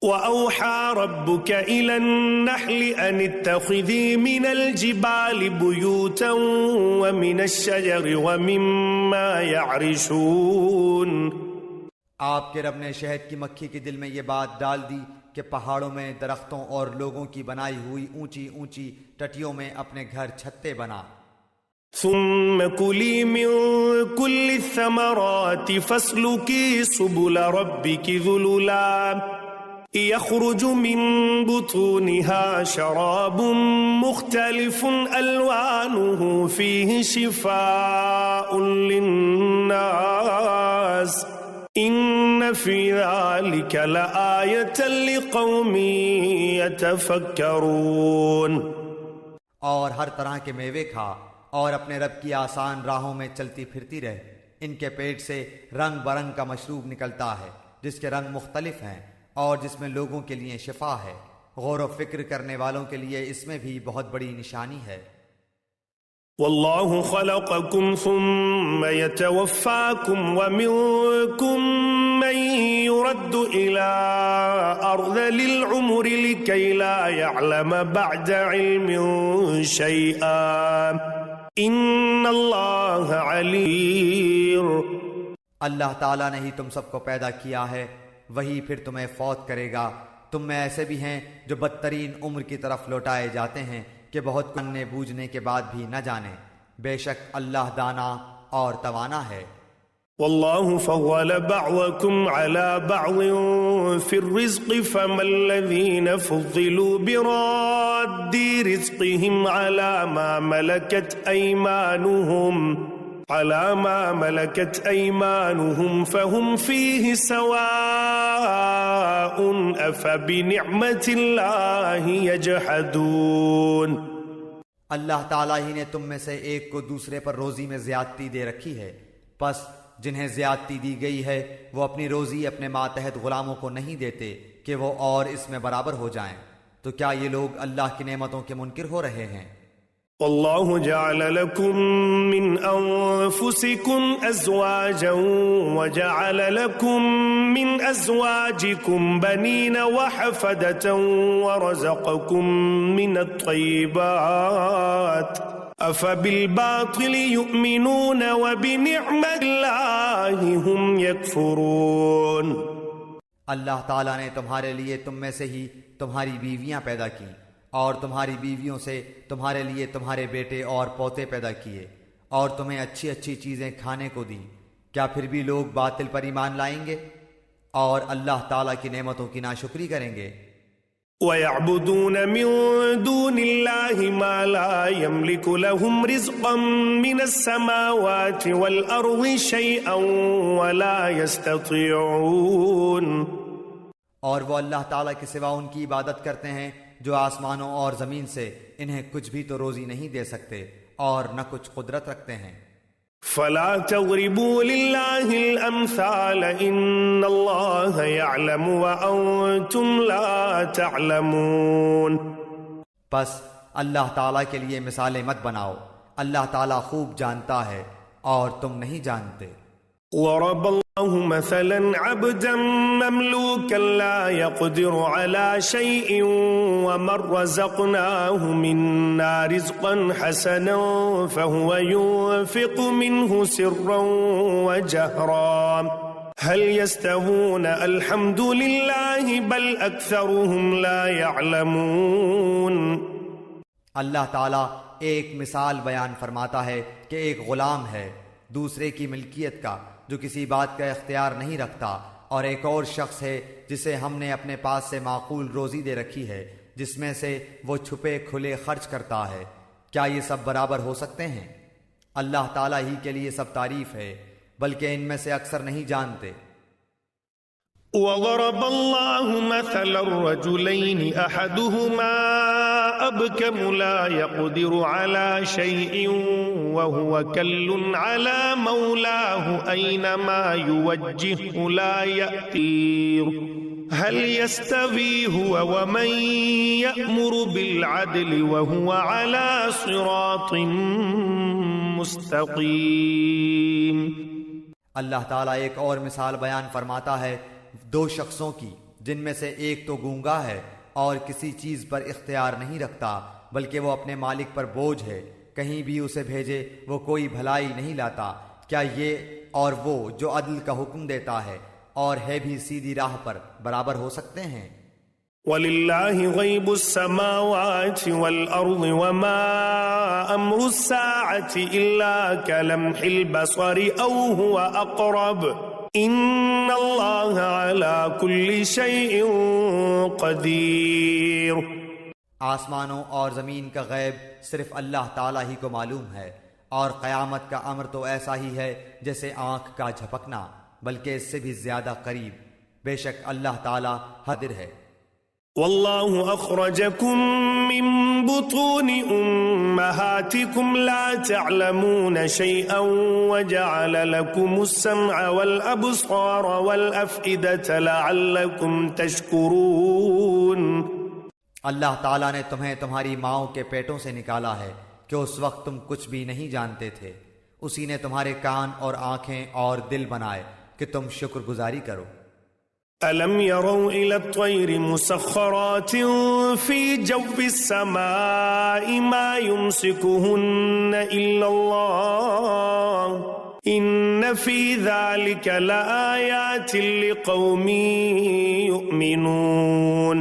وَأَوْحَى رَبُّكَ إِلَى النَّحْلِ أَنِ اتَّخِذِي مِنَ الْجِبَالِ بُيُوتًا وَمِنَ الشَّجَرِ وَمِمَّا يَعْرِشُونَ۔ آپ کے رب نے شہد کی مکھی کے دل میں یہ بات ڈال دی کہ پہاڑوں میں درختوں اور لوگوں کی بنائی ہوئی اونچی اونچی ٹٹیوں میں اپنے گھر چھتے بنا۔ ثم كلي من كل الثمرات فاسلكي سبل ربك ذللا يخرج من بطونها شراب مختلف ألوانه فيه شفاء للناس إن في ذلك لآية لقوم يتفكرون۔ اور ہر طرح کے میوے کھا اور اپنے رب کی آسان راہوں میں چلتی پھرتی رہ، ان کے پیٹ سے رنگ برنگ کا مشروب نکلتا ہے جس کے رنگ مختلف ہیں اور جس میں لوگوں کے لیے شفا ہے۔ غور و فکر کرنے والوں کے لیے اس میں بھی بہت بڑی نشانی ہے۔ واللہ خلقکم ثم یتوفاکم ومنکم من يرد إلى أرذل العمر لكي لا يعلم بعد علم شيئا إن الله عليم۔ اللہ تعالیٰ نے ہی تم سب کو پیدا کیا ہے، وہی پھر تمہیں فوت کرے گا۔ تم میں ایسے بھی ہیں جو بدترین عمر کی طرف لوٹائے جاتے ہیں کہ بہت جاننے بوجھنے کے بعد بھی نہ جانیں۔ بے شک اللہ دانا اور توانا ہے۔ والله فضل بعضكم على بعض في الرزق فما الذين فضلوا براد رزقهم على ما ملكت أيمانهم فهم فيه سواء أفبنعمة الله يجحدون۔ اللہ تعالیٰ ہی نے تم میں سے ایک کو دوسرے پر روزی میں زیادتی دے رکھی ہے، پس جنہیں زیادتی دی گئی ہے وہ اپنی روزی اپنے ماتحت غلاموں کو نہیں دیتے کہ وہ اور اس میں برابر ہو جائیں، تو کیا یہ لوگ اللہ کی نعمتوں کے منکر ہو رہے ہیں؟ واللہ جعل لکم من انفسکم ازواجا وجعل لکم من ازواجکم بنین وحفدة ورزقکم من الطیبات افبالباطل یؤمنون وبنعمت اللہ ہم یکفرون۔ اللہ تعالیٰ نے تمہارے لیے تم میں سے ہی تمہاری بیویاں پیدا کی اور تمہاری بیویوں سے تمہارے لیے تمہارے بیٹے اور پوتے پیدا کیے اور تمہیں اچھی اچھی چیزیں کھانے کو دی، کیا پھر بھی لوگ باطل پر ایمان لائیں گے اور اللہ تعالیٰ کی نعمتوں کی ناشکری کریں گے؟ وَيَعْبُدُونَ مِن دُونِ اللَّهِ مَا لَا يَمْلِكُ لَهُمْ رِزْقًا مِّنَ السَّمَاوَاتِ وَالْأَرْضِ شَيْئًا وَلَا يَسْتَطِيعُونَ۔ اور وہ اللہ تعالیٰ کے سوا ان کی عبادت کرتے ہیں جو آسمانوں اور زمین سے انہیں کچھ بھی تو روزی نہیں دے سکتے اور نہ کچھ قدرت رکھتے ہیں۔ فلا تضربوا لله الامثال ان الله يعلم وانتم لا تعلمون۔ پس اللہ تعالیٰ کے لیے مثالیں مت بناؤ، اللہ تعالیٰ خوب جانتا ہے اور تم نہیں جانتے۔ ضرب الله مثلا عبدا مملوكا لا يقدر على شيء ومن رزقناه منا رزقا حسنا فهو ينفق منه سرا وجهرا هل يستوون الحمد لله بل أكثرهم لا يعلمون۔ اللہ تعالیٰ ایک مثال بیان فرماتا ہے کہ ایک غلام ہے دوسرے کی ملکیت کا جو کسی بات کا اختیار نہیں رکھتا، اور ایک اور شخص ہے جسے ہم نے اپنے پاس سے معقول روزی دے رکھی ہے جس میں سے وہ چھپے کھلے خرچ کرتا ہے، کیا یہ سب برابر ہو سکتے ہیں؟ اللہ تعالیٰ ہی کے لیے سب تعریف ہے، بلکہ ان میں سے اکثر نہیں جانتے۔ وضرب الله مثلا الرجلين أحدهما أبكم لا يقدر على شيء وهو كل على مولاه أينما يوجهه لا يأتيه هل يستوي هو ومن يأمر بالعدل وهو على صراط مستقيم۔ اللہ تعالیٰ ایک اور مثال بیان فرماتا ہے دو شخصوں کی جن میں سے ایک تو گونگا ہے اور کسی چیز پر اختیار نہیں رکھتا بلکہ وہ اپنے مالک پر بوجھ ہے، کہیں بھی اسے بھیجے وہ کوئی بھلائی نہیں لاتا، کیا یہ اور وہ جو عدل کا حکم دیتا ہے اور ہے بھی سیدھی راہ پر برابر ہو سکتے ہیں؟ وَلِلَّهِ غَيْبُ السَّمَاوَاتِ وَالْأَرْضِ وَمَا أَمْرُ السَّاعَةِ إِلَّا كَلَمْحِ الْبَصَرِ أَوْ هُوَ أَقْرَبُ إِنَّ اللَّهَ عَلَى كُلِّ شَيْءٍ قَدِيرٌ۔ آسمانوں اور زمین کا غیب صرف اللہ تعالیٰ ہی کو معلوم ہے، اور قیامت کا امر تو ایسا ہی ہے جیسے آنکھ کا جھپکنا، بلکہ اس سے بھی زیادہ قریب، بے شک اللہ تعالیٰ حاضر ہے۔ واللہ اخرجکم من بطون امہاتکم لا تعلمون شیئا وجعل لکم السمع والابصار والافئدة لعلکم تشکرون۔ اللہ تعالیٰ نے تمہیں تمہاری ماؤں کے پیٹوں سے نکالا ہے کہ اس وقت تم کچھ بھی نہیں جانتے تھے. اسی نے تمہارے کان اور آنکھیں اور دل بنائے کہ تم شکر گزاری کرو. أَلَمْ يَرَوْا إِلَى الطَّيْرِ مُسَخَّرَاتٍ فِي جَوِّ السَّمَاءِ مَا يُمْسِكُهُنَّ إِلَّا اللَّهُ إِنَّ فِي ذَلِكَ لَآيَاتٍ لِقَوْمٍ يُؤْمِنُونَ.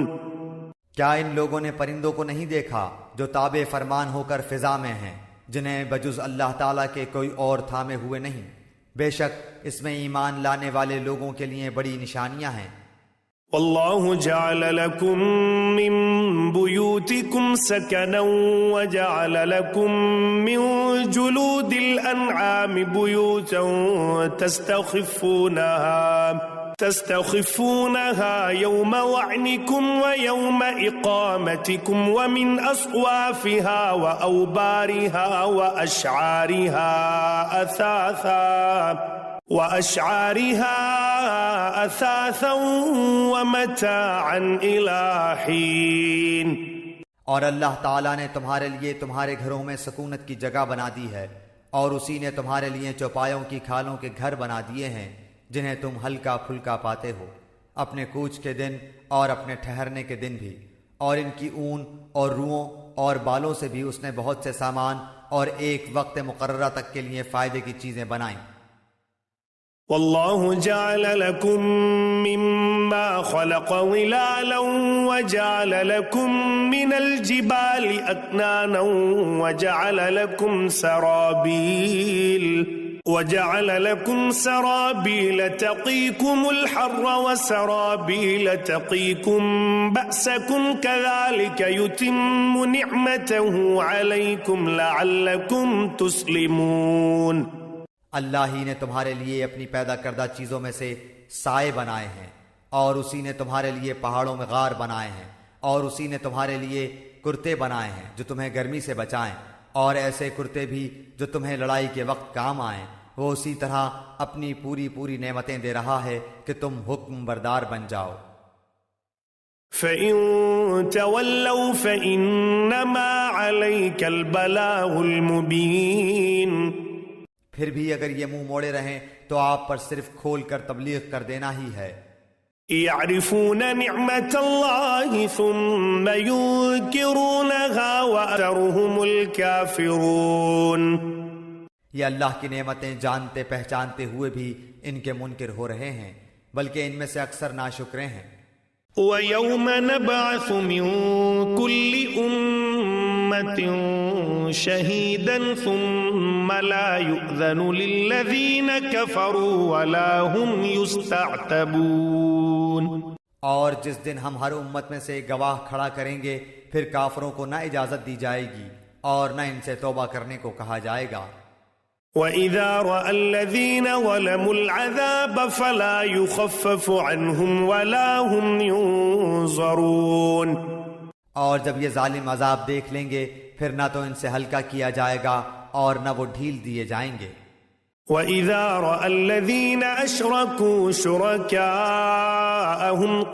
کیا ان لوگوں نے پرندوں کو نہیں دیکھا جو تابع فرمان ہو کر فضا میں ہیں، جنہیں بجز اللہ تعالیٰ کے کوئی اور تھامے ہوئے نہیں؟ بے شک اس میں ایمان لانے والے لوگوں کے لیے بڑی نشانیاں ہیں. والله جعل لكم من بيوتكم سكنا وجعل لكم من جلود الأنعام بيوتا تستخفونها يوم وعنكم ويوم إقامتكم ومن أصوافها وأوبارها وأشعارها أثاثا ومتاعا إلى حين. اور اللہ تعالیٰ نے تمہارے لیے تمہارے گھروں میں سکونت کی جگہ بنا دی ہے، اور اسی نے تمہارے لیے چوپایوں کی کھالوں کے گھر بنا دیے ہیں جنہیں تم ہلکا پھلکا پاتے ہو، اپنے کوچ کے دن اور اپنے ٹھہرنے کے دن بھی. اور ان کی اون اور روؤں اور بالوں سے بھی اس نے بہت سے سامان اور ایک وقت مقررہ تک کے لیے فائدے کی چیزیں بنائیں. والله جعل لكم مما خلق ظلالا وجعل لكم من الجبال أكنانا وجعل لكم سرابيل تقيكم الحر وسرابيل تقيكم بأسكم كذلك يتم نعمته عليكم لعلكم تسلمون. اللہ ہی نے تمہارے لیے اپنی پیدا کردہ چیزوں میں سے سائے بنائے ہیں، اور اسی نے تمہارے لیے پہاڑوں میں غار بنائے ہیں، اور اسی نے تمہارے لیے کرتے بنائے ہیں جو تمہیں گرمی سے بچائیں، اور ایسے کرتے بھی جو تمہیں لڑائی کے وقت کام آئیں. وہ اسی طرح اپنی پوری نعمتیں دے رہا ہے کہ تم حکم بردار بن جاؤ. فَإِن تَوَلَّوْا فَإِنَّمَا عَلَيْكَ الْبَلَاغُ الْمُبِينُ. پھر بھی اگر یہ منہ موڑے رہیں تو آپ پر صرف کھول کر تبلیغ کر دینا ہی ہے. يعرفون نعمة الله ثم ينكرونها وأكثرهم الكافرون. یہ اللہ کی نعمتیں جانتے پہچانتے ہوئے بھی ان کے منکر ہو رہے ہیں، بلکہ ان میں سے اکثر ناشکرے ہیں. وَيَوْمَ نَبْعَثُ مِن كُلِّ أُمَّةٍ شَهِيدًا ثُمَّ لَا يُؤْذَنُ لِلَّذِينَ كَفَرُوا وَلَا هُمْ يُسْتَعْتَبُونَ. اور جس دن ہم ہر امت میں سے گواہ کھڑا کریں گے، پھر کافروں کو نہ اجازت دی جائے گی اور نہ ان سے توبہ کرنے کو کہا جائے گا. وَإِذَا رَأَى الَّذِينَ ظَلَمُوا الْعَذَابَ فَلَا يُخَفَّفُ عَنْهُمْ وَلَا هُمْ يُنظَرُونَ. اور جب یہ ظالم عذاب دیکھ لیں گے پھر نہ تو ان سے ہلکا کیا جائے گا اور نہ وہ ڈھیل دیے جائیں گے. وَإِذَا رَأَى الَّذِينَ أَشْرَكُوا شُرَكَاءَهُمْ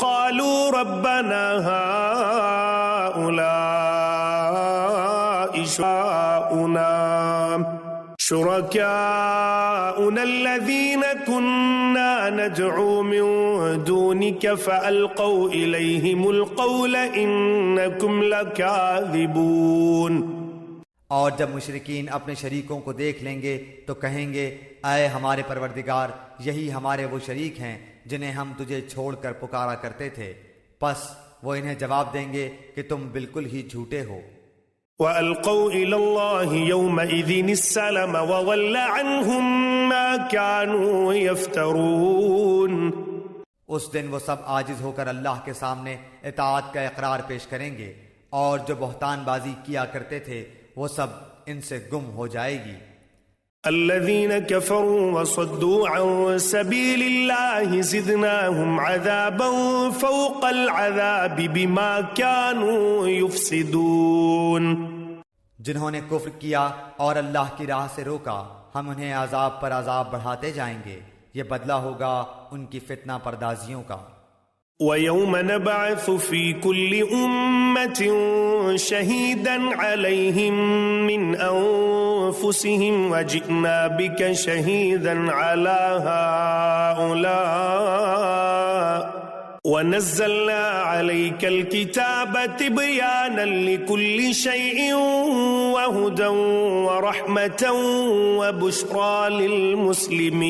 قَالُوا رَبَّنَا هَؤُلَاءِ شُرَكَاؤُنَا الَّذِينَ كُنَّا نَدْعُو مِن دُونِكَ فَأَلْقَوْا إِلَيْهِمُ الْقَوْلَ إِنَّكُمْ لَكَاذِبُونَ. اور جب مشرکین اپنے شریکوں کو دیکھ لیں گے تو کہیں گے اے ہمارے پروردگار، یہی ہمارے وہ شریک ہیں جنہیں ہم تجھے چھوڑ کر پکارا کرتے تھے. پس وہ انہیں جواب دیں گے کہ تم بالکل ہی جھوٹے ہو. وَأَلْقَوْا إِلَى اللَّهِ يَوْمَئِذٍ السَّلَمَ وَضَلَّ عَنْهُمْ مَا كَانُوا يَفْتَرُونَ. اس دن وہ سب عاجز ہو کر اللہ کے سامنے اطاعت کا اقرار پیش کریں گے، اور جو بہتان بازی کیا کرتے تھے وہ سب ان سے گم ہو جائے گی. الذين كفروا وصدوا عن سبيل الله زدناهم عذابا فوق العذاب بما كانوا يفسدون. جنہوں نے کفر کیا اور اللہ کی راہ سے روکا، ہم انہیں عذاب پر عذاب بڑھاتے جائیں گے. یہ بدلہ ہوگا ان کی فتنہ پردازیوں کا. وَيَوْمَ نَبْعَثُ فِي كُلِّ أُمَّةٍ شَهِيدًا عَلَيْهِمْ مِنْ أَنفُسِهِمْ وَجِئْنَا بِكَ شَهِيدًا عَلَى هَؤُلَاءِ وَنَزَّلْنَا عَلَيْكَ الْكِتَابَ تِبْيَانًا لِكُلِّ شَيْءٍ وَهُدًى وَرَحْمَةً وَبُشْرَى لِلْمُسْلِمِينَ۔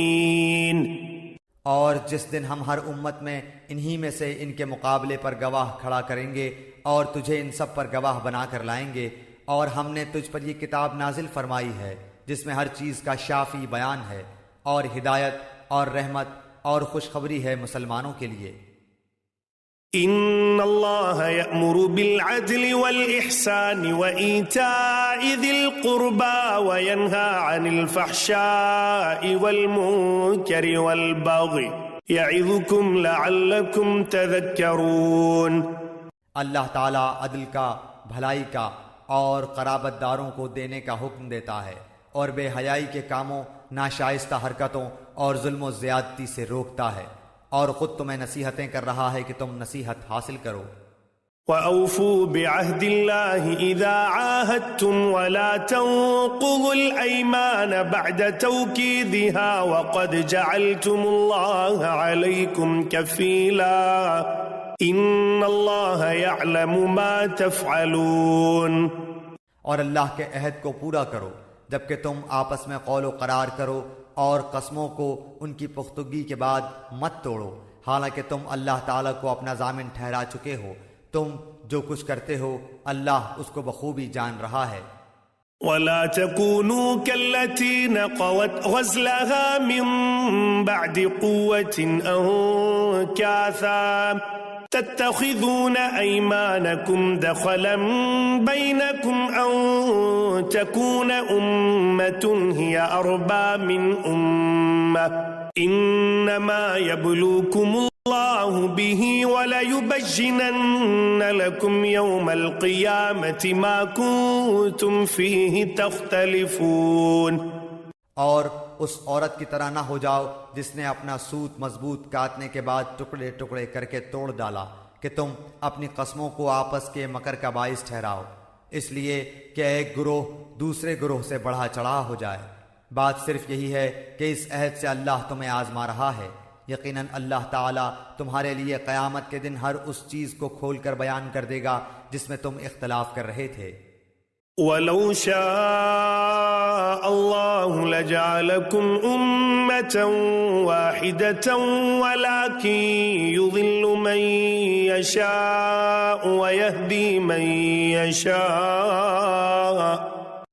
اور جس دن ہم ہر امت میں انہی میں سے ان کے مقابلے پر گواہ کھڑا کریں گے اور تجھے ان سب پر گواہ بنا کر لائیں گے، اور ہم نے تجھ پر یہ کتاب نازل فرمائی ہے جس میں ہر چیز کا شافی بیان ہے اور ہدایت اور رحمت اور خوشخبری ہے مسلمانوں کے لیے۔ ان اللہ یأمر بالعدل والإحسان وإیتاء ذی القربى وینہى عن الفحشاء والمنکر والبغی یعظکم لعلکم تذکرون۔ اللہ تعالیٰ عدل کا، بھلائی کا اور قرابت داروں کو دینے کا حکم دیتا ہے، اور بے حیائی کے کاموں، ناشائستہ حرکتوں اور ظلم و زیادتی سے روکتا ہے، اور خود تمہیں نصیحتیں کر رہا ہے کہ تم نصیحت حاصل کرو۔ وَأَوْفُوا بِعَهْدِ اللَّهِ إِذَا عَاهَدتُّمْ وَلَا تَنقُضُوا الْأَيْمَانَ بَعْدَ تَوْكِيدِهَا وَقَدْ جَعَلْتُمُ اللَّهَ عَلَيْكُمْ كَفِيلًا إِنَّ اللَّهَ يَعْلَمُ مَا تَفْعَلُونَ۔ اور اللہ کے عہد کو پورا کرو جبکہ تم آپس میں قول و قرار کرو، اور قسموں کو ان کی پختگی کے بعد مت توڑو، حالانکہ تم اللہ تعالیٰ کو اپنا ضامن ٹھہرا چکے ہو۔ تم جو کچھ کرتے ہو اللہ اس کو بخوبی جان رہا ہے۔ وَلَا تَكُونُوا كَالَّتِي نَقَضَتْ غَزْلَهَا مِن بَعْدِ قُوَّةٍ أَنكَاثًا تَتَّخِذُونَ أَيْمَانَكُمْ دَخَلًا بَيْنَكُمْ أَن تَكُونَ أُمَّةٌ هِيَ أَرْبَى مِنْ أُمَّةٍ إِنَّمَا يَبْلُوكُمُ اللَّهُ بِهِ وَلَيُبَيِّنَنَّ لَكُمْ يَوْمَ الْقِيَامَةِ مَا كُنتُمْ فِيهِ تَخْتَلِفُونَ۔ اور اس عورت کی طرح نہ ہو جاؤ جس نے اپنا سوت مضبوط کاٹنے کے بعد ٹکڑے ٹکڑے کر کے توڑ ڈالا کہ تم اپنی قسموں کو آپس کے مکر کا باعث ٹھہراؤ، اس لیے کہ ایک گروہ دوسرے گروہ سے بڑھا چڑھا ہو جائے۔ بات صرف یہی ہے کہ اس عہد سے اللہ تمہیں آزما رہا ہے۔ یقیناً اللہ تعالیٰ تمہارے لیے قیامت کے دن ہر اس چیز کو کھول کر بیان کر دے گا جس میں تم اختلاف کر رہے تھے۔ وَلَوْ شَاءَ اللَّهُ لَجَعَلَكُمْ أُمَّةً وَاحِدَةً وَلَكِنْ يُضِلُّ مَن يَشَاءُ وَيَهْدِي مَن يَشَاءُ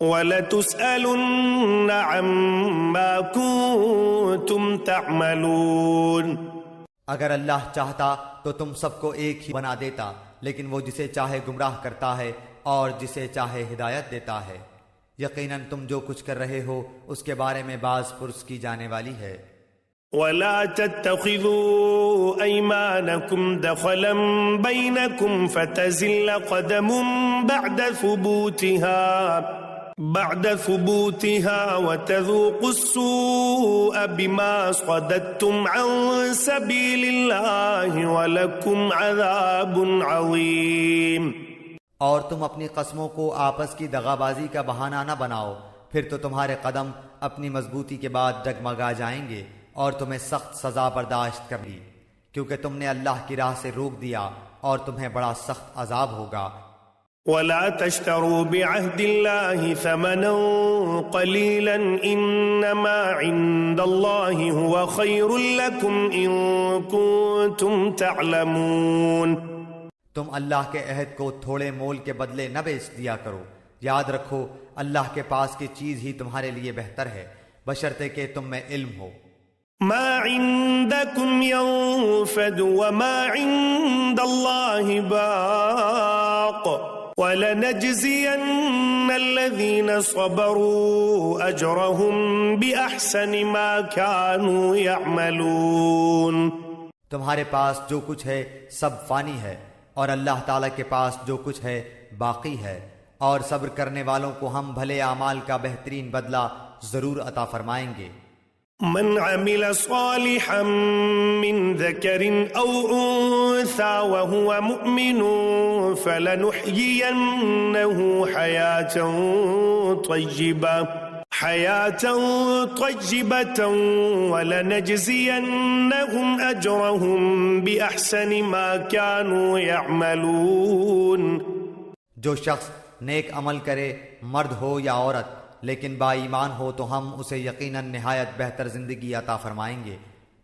وَلَتُسْأَلُنَّ عَمَّا كُنتُمْ تَعْمَلُونَ۔ اگر اللہ چاہتا تو تم سب کو ایک ہی بنا دیتا، لیکن وہ جسے چاہے گمراہ کرتا ہے اور جسے چاہے ہدایت دیتا ہے۔ یقیناً تم جو کچھ کر رہے ہو اس کے بارے میں باز پرس کی جانے والی ہے۔ وَلَا تَتَّخِذُوا أَيْمَانَكُمْ دَخَلًا بَيْنَكُمْ فَتَزِلَّ قَدَمٌ بعد ثبوتها وتذوقوا السوء بما صددتم عن سبيل الله ولكم عذاب عظيم۔ اور تم اپنی قسموں کو آپس کی دغابازی کا بہانہ نہ بناؤ، پھر تو تمہارے قدم اپنی مضبوطی کے بعد ڈگمگا جائیں گے اور تمہیں سخت سزا برداشت کرنی، کیونکہ تم نے اللہ کی راہ سے روک دیا اور تمہیں بڑا سخت عذاب ہوگا۔ وَلَا تَشْتَرُوا بِعَهْدِ اللَّهِ ثَمَنًا قَلِيلًا إِنَّمَا عِندَ اللَّهِ هُوَ خَيْرٌ لَكُمْ إِن كُنتُمْ تَعْلَمُونَ۔ تم اللہ کے عہد کو تھوڑے مول کے بدلے نہ بیچ دیا کرو، یاد رکھو اللہ کے پاس کی چیز ہی تمہارے لیے بہتر ہے، بشرطے کہ تم میں علم ہو۔ ما عندكم ينفد وما عند الله باق وَلَنَجْزِيَنَّ الَّذِينَ صَبَرُوا أَجْرَهُمْ بِأَحْسَنِ مَا كَانُوا يَعْمَلُونَ۔ تمہارے پاس جو کچھ ہے سب فانی ہے، اور اللہ تعالیٰ کے پاس جو کچھ ہے باقی ہے، اور صبر کرنے والوں کو ہم بھلے اعمال کا بہترین بدلہ ضرور عطا فرمائیں گے۔ من عمل صالحا من ذکر او أنثى وهو مؤمن فلنحيينه حياة طيبة ولنجزينهم أجرهم بأحسن ما كانوا يعملون. جو شخص نیک عمل کرے، مرد ہو یا عورت، لیکن با ایمان ہو، تو ہم اسے یقیناً نہایت بہتر زندگی عطا فرمائیں گے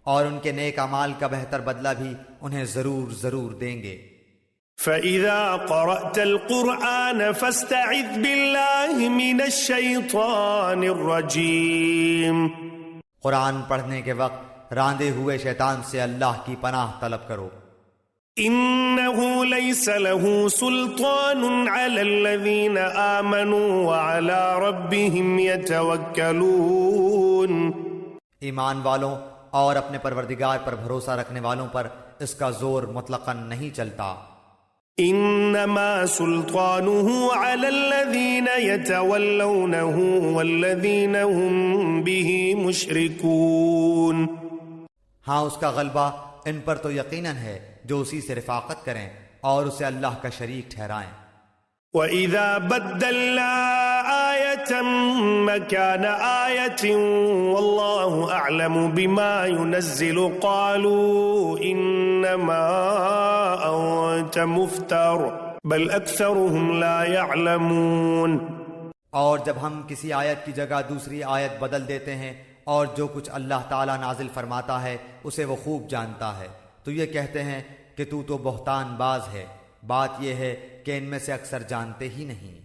اور ان کے نیک اعمال کا بہتر بدلہ بھی انہیں ضرور دیں گے. فَإِذَا قَرَأْتَ الْقُرْآنَ فَاسْتَعِذْ بِاللَّهِ مِنَ الشَّيْطَانِ الرَّجِيمِ. قرآن پڑھنے کے وقت راندے ہوئے شیطان سے اللہ کی پناہ طلب کرو. إِنَّهُ لَيْسَ لَهُ سُلْطَانٌ عَلَى الَّذِينَ آمَنُوا وَعَلَى رَبِّهِمْ يَتَوَكَّلُونَ. ایمان والوں اور اپنے پروردگار پر بھروسہ رکھنے والوں پر اس کا زور مطلقاً نہیں چلتا. انما سلطانه على الذين يتولونه والذين هم به مشركون. ہاں، اس کا غلبہ ان پر تو یقیناً ہے جو اسی سے رفاقت کریں اور اسے اللہ کا شریک ٹھہرائیں. وَإِذَا بَدَّلْنَا آيَةً مَكَانَ آيَةٍ وَاللَّهُ أَعْلَمُ بِمَا يُنَزِّلُ قَالُوا إِنَّمَا أَنْتَ مُفْتَرٍ بَلْ أَكْثَرُهُمْ لَا يَعْلَمُونَ. اور جب ہم کسی آیت کی جگہ دوسری آیت بدل دیتے ہیں اور جو کچھ اللہ تعالیٰ نازل فرماتا ہے اسے وہ خوب جانتا ہے، تو یہ کہتے ہیں کہ تو بہتان باز ہے. بات یہ ہے کہ ان میں سے اکثر جانتے ہی نہیں.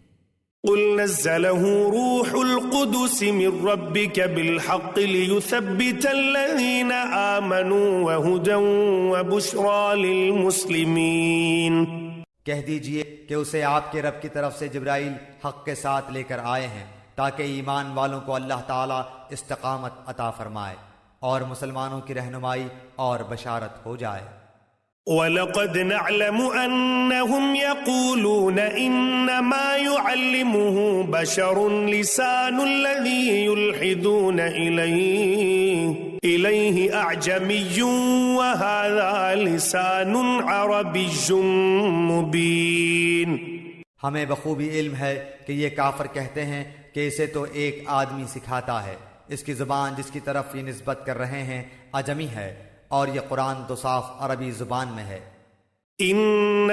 قُلْ نَزَّلَهُ رُوحُ الْقُدُسِ مِنْ رَبِّكَ بِالْحَقِّ لِيُثَبِّتَ الَّذِينَ آمَنُوا وَهُدًى وَبُشْرَى لِلْمُسْلِمِينَ. کہہ دیجئے کہ اسے آپ کے رب کی طرف سے جبرائیل حق کے ساتھ لے کر آئے ہیں تاکہ ایمان والوں کو اللہ تعالیٰ استقامت عطا فرمائے اور مسلمانوں کی رہنمائی اور بشارت ہو جائے. وَلَقَدْ نَعْلَمُ أَنَّهُمْ يَقُولُونَ إِنَّمَا يُعَلِّمُهُ بَشَرٌ لِسَانُ الَّذِي يُلْحِدُونَ إِلَيْهِ أَعْجَمِيٌّ وَهَذَا لِسَانٌ عَرَبِيٌّ مُبِينٌ. ہمیں بخوبی علم ہے کہ یہ کافر کہتے ہیں کہ اسے تو ایک آدمی سکھاتا ہے، اس کی زبان جس کی طرف یہ نسبت کر رہے ہیں اعجمی ہے، اور یہ قرآن تو صاف عربی زبان میں ہے. ان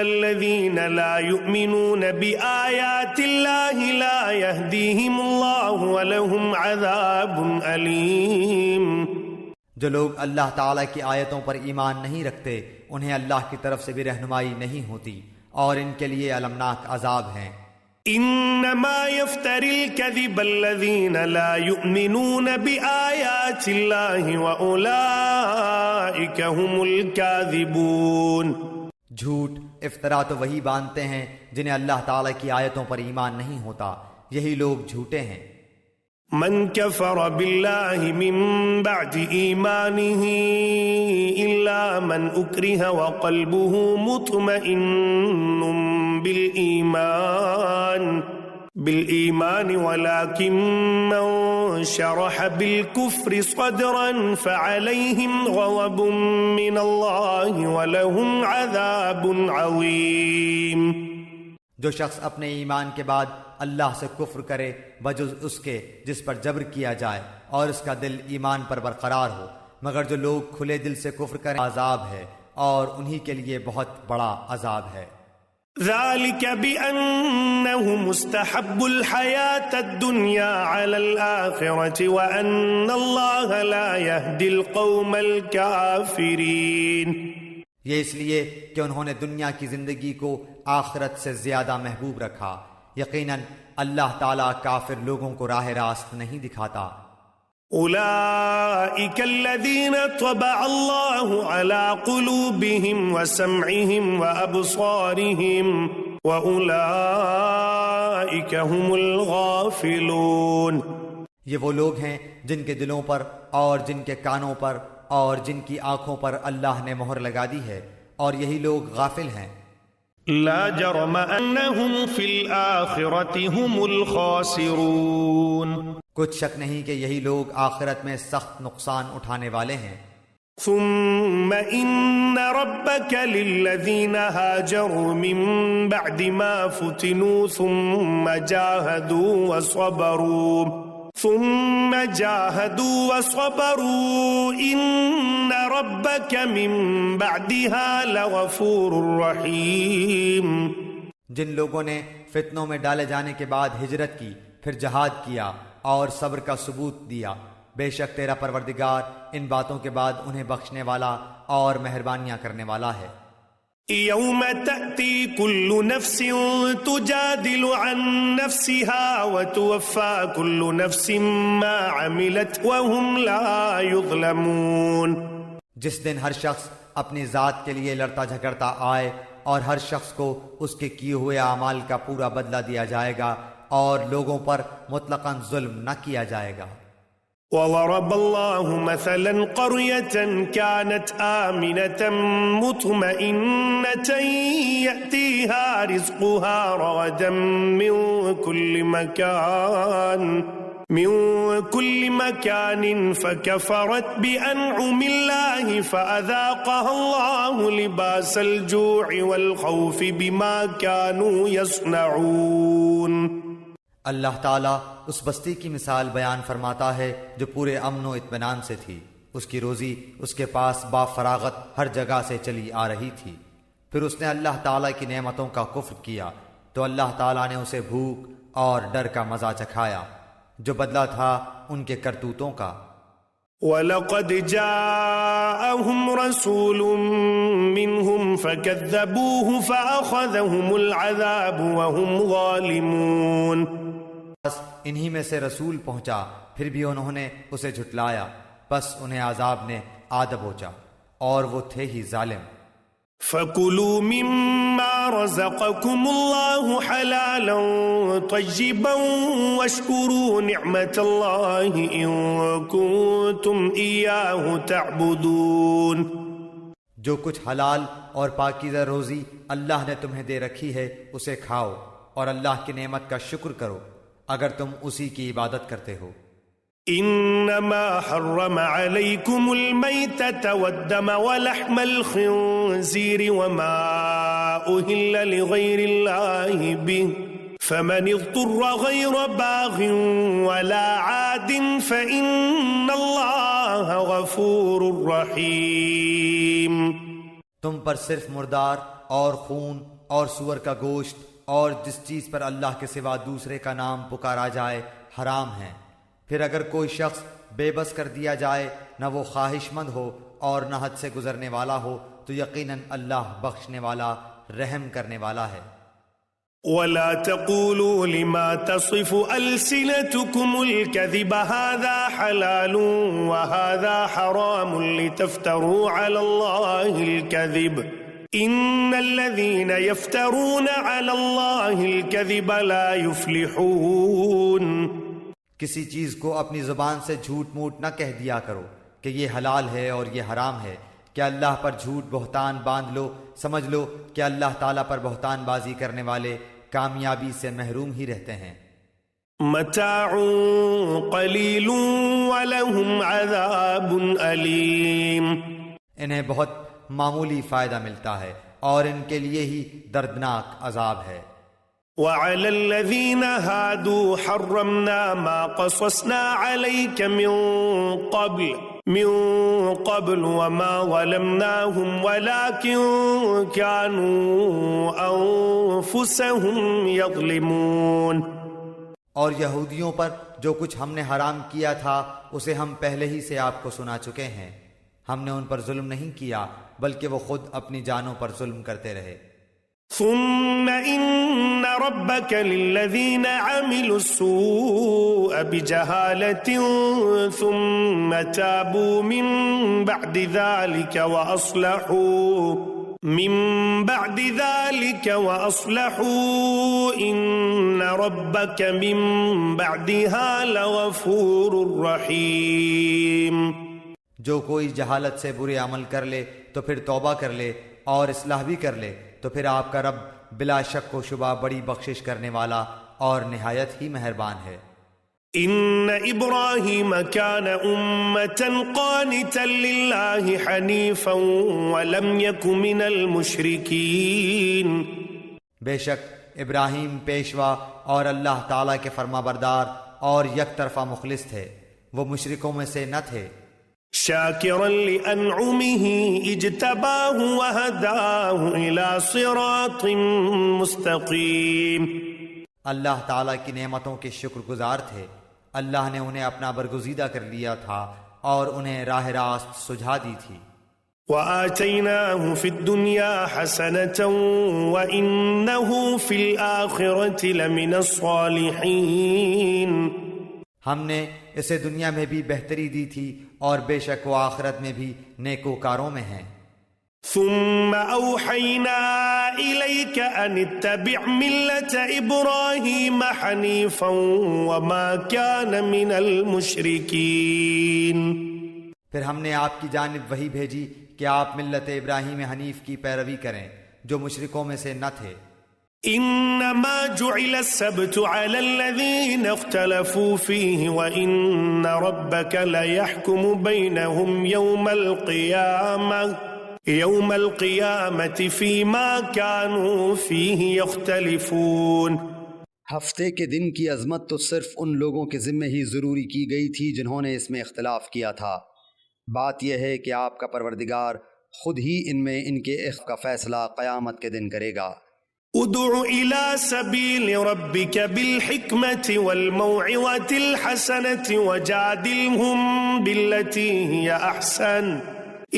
الذين لا يؤمنون بآيات الله لا يهديهم الله ولهم عذاب أليم. جو لوگ اللہ تعالیٰ کی آیتوں پر ایمان نہیں رکھتے انہیں اللہ کی طرف سے بھی رہنمائی نہیں ہوتی اور ان کے لیے المناک عذاب ہیں. انما يفتري الكذب الذين لا يؤمنون بآيات الله واولئك هم الكاذبون. جھوٹ افطرا تو وہی باندھتے ہیں جنہیں اللہ تعالیٰ کی آیتوں پر ایمان نہیں ہوتا، یہی لوگ جھوٹے ہیں. من كفر بالله من بعد إيمانه إلا من أكره وقلبه مطمئن بالإيمان ولكن من شرح بالكفر صدرا فعليهم غضب من الله ولهم عذاب عظيم. جو شخص اپنے ایمان کے بعد اللہ سے کفر کرے بجز اس کے جس پر جبر کیا جائے اور اس کا دل ایمان پر برقرار ہو، مگر جو لوگ کھلے دل سے کفر کریں عذاب ہے اور انہی کے لیے بہت بڑا عذاب ہے. ذلك بأنه مستحب الحياة الدنيا على الآخرة وأن الله لا يهدي القوم الكافرين. یہ اس لیے کہ انہوں نے دنیا کی زندگی کو آخرت سے زیادہ محبوب رکھا، یقیناً اللہ تعالیٰ کافر لوگوں کو راہ راست نہیں دکھاتا. أولئك الذين طبع الله على قلوبهم وسمعهم وأبصارهم وأولئك هم الغافلون. یہ وہ لوگ ہیں جن کے دلوں پر اور جن کے کانوں پر اور جن کی آنکھوں پر اللہ نے مہر لگا دی ہے، اور یہی لوگ غافل ہیں. لا جرم انہم فی الآخرة هم الخاسرون. کچھ شک نہیں کہ یہی لوگ آخرت میں سخت نقصان اٹھانے والے ہیں. ثم إن ربك للذين هاجروا من بعد ما فتنوا ثم جاهدوا وصبروا إن ربك من بعدها لغفور رحيم. جن لوگوں نے فتنوں میں ڈالے جانے کے بعد ہجرت کی، پھر جہاد کیا اور صبر کا ثبوت دیا، بے شک تیرا پروردگار ان باتوں کے بعد انہیں بخشنے والا اور مہربانیاں کرنے والا ہے. يوم تأتي كل نفس تجادل عن نفسها وتوفى كل نفس ما عملت وهم لا يظلمون. جس دن ہر شخص اپنی ذات کے لیے لڑتا جھگڑتا آئے اور ہر شخص کو اس کے کیے ہوئے اعمال کا پورا بدلہ دیا جائے گا اور لوگوں پر مطلقاً ظلم نہ کیا جائے گا. وضرب الله مثلا قرية كانت آمنة مطمئنة يأتيها رزقها رغدا من كل مكان فكفرت بأنعم الله فأذاقها الله لباس الجوع والخوف بما كانوا يصنعون. اللہ تعالیٰ اس بستی کی مثال بیان فرماتا ہے جو پورے امن و اطمینان سے تھی. اس کی روزی اس کے پاس با فراغت ہر جگہ سے چلی آ رہی تھی. پھر اس نے اللہ تعالیٰ کی نعمتوں کا کفر کیا تو اللہ تعالیٰ نے اسے بھوک اور ڈر کا مزہ چکھایا جو بدلہ تھا ان کے کرتوتوں کا. وَلَقَدْ جَاءَهُمْ رَسُولٌ مِّنْهُمْ فَكَذَّبُوهُ فَأَخَذَهُمُ الْعَذَابُ وَهُمْ ظَالِمُونَ. بس انہی میں سے رسول پہنچا، پھر بھی انہوں نے اسے جھٹلایا، بس انہیں عذاب نے آ دبوچا اور وہ تھے ہی ظالم. فَكُلُوا مِمَّا رَزَقَكُمُ اللَّهُ حَلَالًا طَيِّبًا وَاشْكُرُوا نِعْمَةَ اللَّهِ إِن كُنتُمْ إِيَّاهُ تَعْبُدُونَ. جو کچھ حلال اور پاکیزہ روزی اللہ نے تمہیں دے رکھی ہے اسے کھاؤ اور اللہ کی نعمت کا شکر کرو اگر تم اسی کی عبادت کرتے ہو. انما حرم عليكم الميتة والدم ولحم الخنزير وما أهل لغير الله به فمن اضطر غير باغ ولا عاد فإن الله غفور رحيم. تم پر صرف مردار اور خون اور سور کا گوشت اور جس چیز پر اللہ کے سوا دوسرے کا نام پکارا جائے حرام ہیں. پھر اگر کوئی شخص بے بس کر دیا جائے، نہ وہ خواہش مند ہو اور نہ حد سے گزرنے والا ہو، تو یقیناً اللہ بخشنے والا رحم کرنے والا ہے. ولا تقولوا لما تصف ألسنتكم الكذب هذا حلال وهذا حرام لتفتروا على الله الكذب ان الذين يفترون على الله الكذب لا يفلحون. کسی چیز کو اپنی زبان سے جھوٹ موٹ نہ کہہ دیا کرو کہ یہ حلال ہے اور یہ حرام ہے، کہ اللہ پر جھوٹ بہتان باندھ لو. سمجھ لو کہ اللہ تعالیٰ پر بہتان بازی کرنے والے کامیابی سے محروم ہی رہتے ہیں. متاع قلیل ولہم عذاب علیم. انہیں بہت معمولی فائدہ ملتا ہے اور ان کے لیے ہی دردناک عذاب ہے. وعلى الذين هادوا حرمنا ما قصصنا عليك من قبل وما ظلمناهم ولكن كانوا أنفسهم يظلمون. اور یہودیوں پر جو کچھ ہم نے حرام کیا تھا اسے ہم پہلے ہی سے آپ کو سنا چکے ہیں. ہم نے ان پر ظلم نہیں کیا بلکہ وہ خود اپنی جانوں پر ظلم کرتے رہے. ثم إن ربك للذين عملوا السوء بجهالة ثم تابوا من بعد ذلك وأصلحوا إن ربك من بعدها لغفور رحيم. جو کوئی جہالت سے برے عمل کر لے تو پھر توبہ کر لے اور اصلاح بھی کر لے تو پھر آپ کا رب بلا شک و شبہ بڑی بخشش کرنے والا اور نہایت ہی مہربان ہے. إن إبراهيم كان أمة قانتا لله حنيفا ولم يك من المشركين. بے شک ابراہیم پیشوا اور اللہ تعالیٰ کے فرما بردار اور یک طرفہ مخلص تھے، وہ مشرکوں میں سے نہ تھے. شاكرا لأنعمه اجتباه وهداه إلى صراط مستقيم. اللہ تعالیٰ کی نعمتوں کے شکر گزار تھے، اللہ نے انہیں اپنا برگزیدہ کر لیا تھا اور انہیں راہ راست سجھا دی تھی. وآتيناه في الدنيا حسنة وإنه في الآخرة لمن الصالحين. ہم نے اسے دنیا میں بھی بہتری دی تھی اور بے شک وہ آخرت میں بھی نیکوکاروں میں ہیں. ثم أوحينا إليك أن اتبع ملة إبراهيم حنيفا وما كان من المشركين. پھر ہم نے آپ کی جانب وحی بھیجی کہ آپ ملت ابراہیم حنیف کی پیروی کریں جو مشرکوں میں سے نہ تھے. انما جعل السبت على الذين اختلفوا فيه وان ربك ليحكم بينهم يوم القيامة فيما كانوا فيه يختلفون. ہفتے کے دن کی عظمت تو صرف ان لوگوں کے ذمہ ہی ضروری کی گئی تھی جنہوں نے اس میں اختلاف کیا تھا. بات یہ ہے کہ آپ کا پروردگار خود ہی ان میں ان کے اختلاف کا فیصلہ قیامت کے دن کرے گا. ادع إلى سبيل ربك بالحكمة والموعظة الحسنة وجادلهم بالتي هي أحسن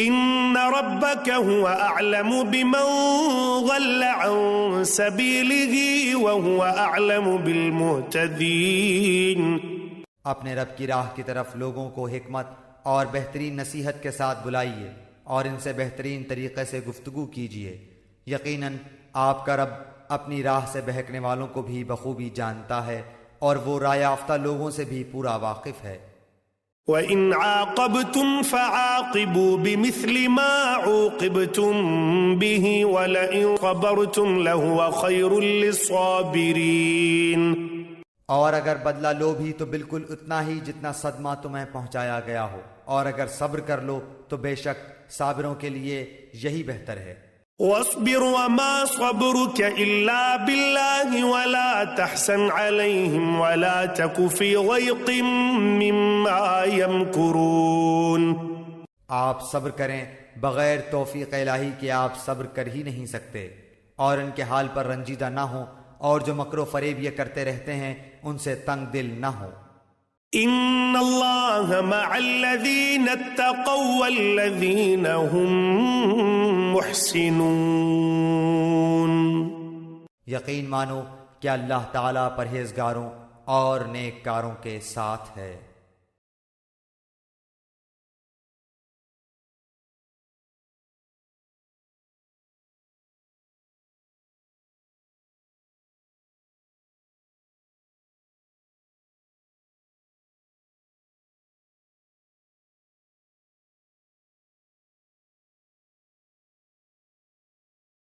إن ربك هو أعلم بمن ضل عن سبيله وهو أعلم بالمهتدين. اپنے رب کی راہ کی طرف لوگوں کو حکمت اور بہترین نصیحت کے ساتھ بلائیے اور ان سے بہترین طریقے سے گفتگو کیجیے. یقیناً آپ کا رب اپنی راہ سے بہکنے والوں کو بھی بخوبی جانتا ہے اور وہ رائے یافتہ لوگوں سے بھی پورا واقف ہے. وَإِنْ عَاقَبْتُمْ فَعَاقِبُوا بِمِثْلِ مَا عُوقِبْتُمْ بِهِ وَلَئِنْ صَبَرْتُمْ لَهُوَ خَيْرٌ لِلصَّابِرِينَ. اور اگر بدلہ لو بھی تو بالکل اتنا ہی جتنا صدمہ تمہیں پہنچایا گیا ہو، اور اگر صبر کر لو تو بے شک صابروں کے لیے یہی بہتر ہے. وَاصْبِرْ وَمَا صَبْرُكَ إِلَّا بِاللَّهِ وَلَا تَحْزَنْ عَلَيْهِمْ وَلَا تَكُ فِي ضَيْقٍ مِّمَّا يَمْكُرُونَ. آپ صبر کریں بغیر توفیق الہی کے آپ صبر کر ہی نہیں سکتے، اور ان کے حال پر رنجیدہ نہ ہوں، اور جو مکر و فریب یہ کرتے رہتے ہیں ان سے تنگ دل نہ ہو. ان اللہ مع الذین اتقوا والذین هم محسنون. یقین مانو کہ اللہ تعالیٰ پرہیزگاروں اور نیک کاروں کے ساتھ ہے.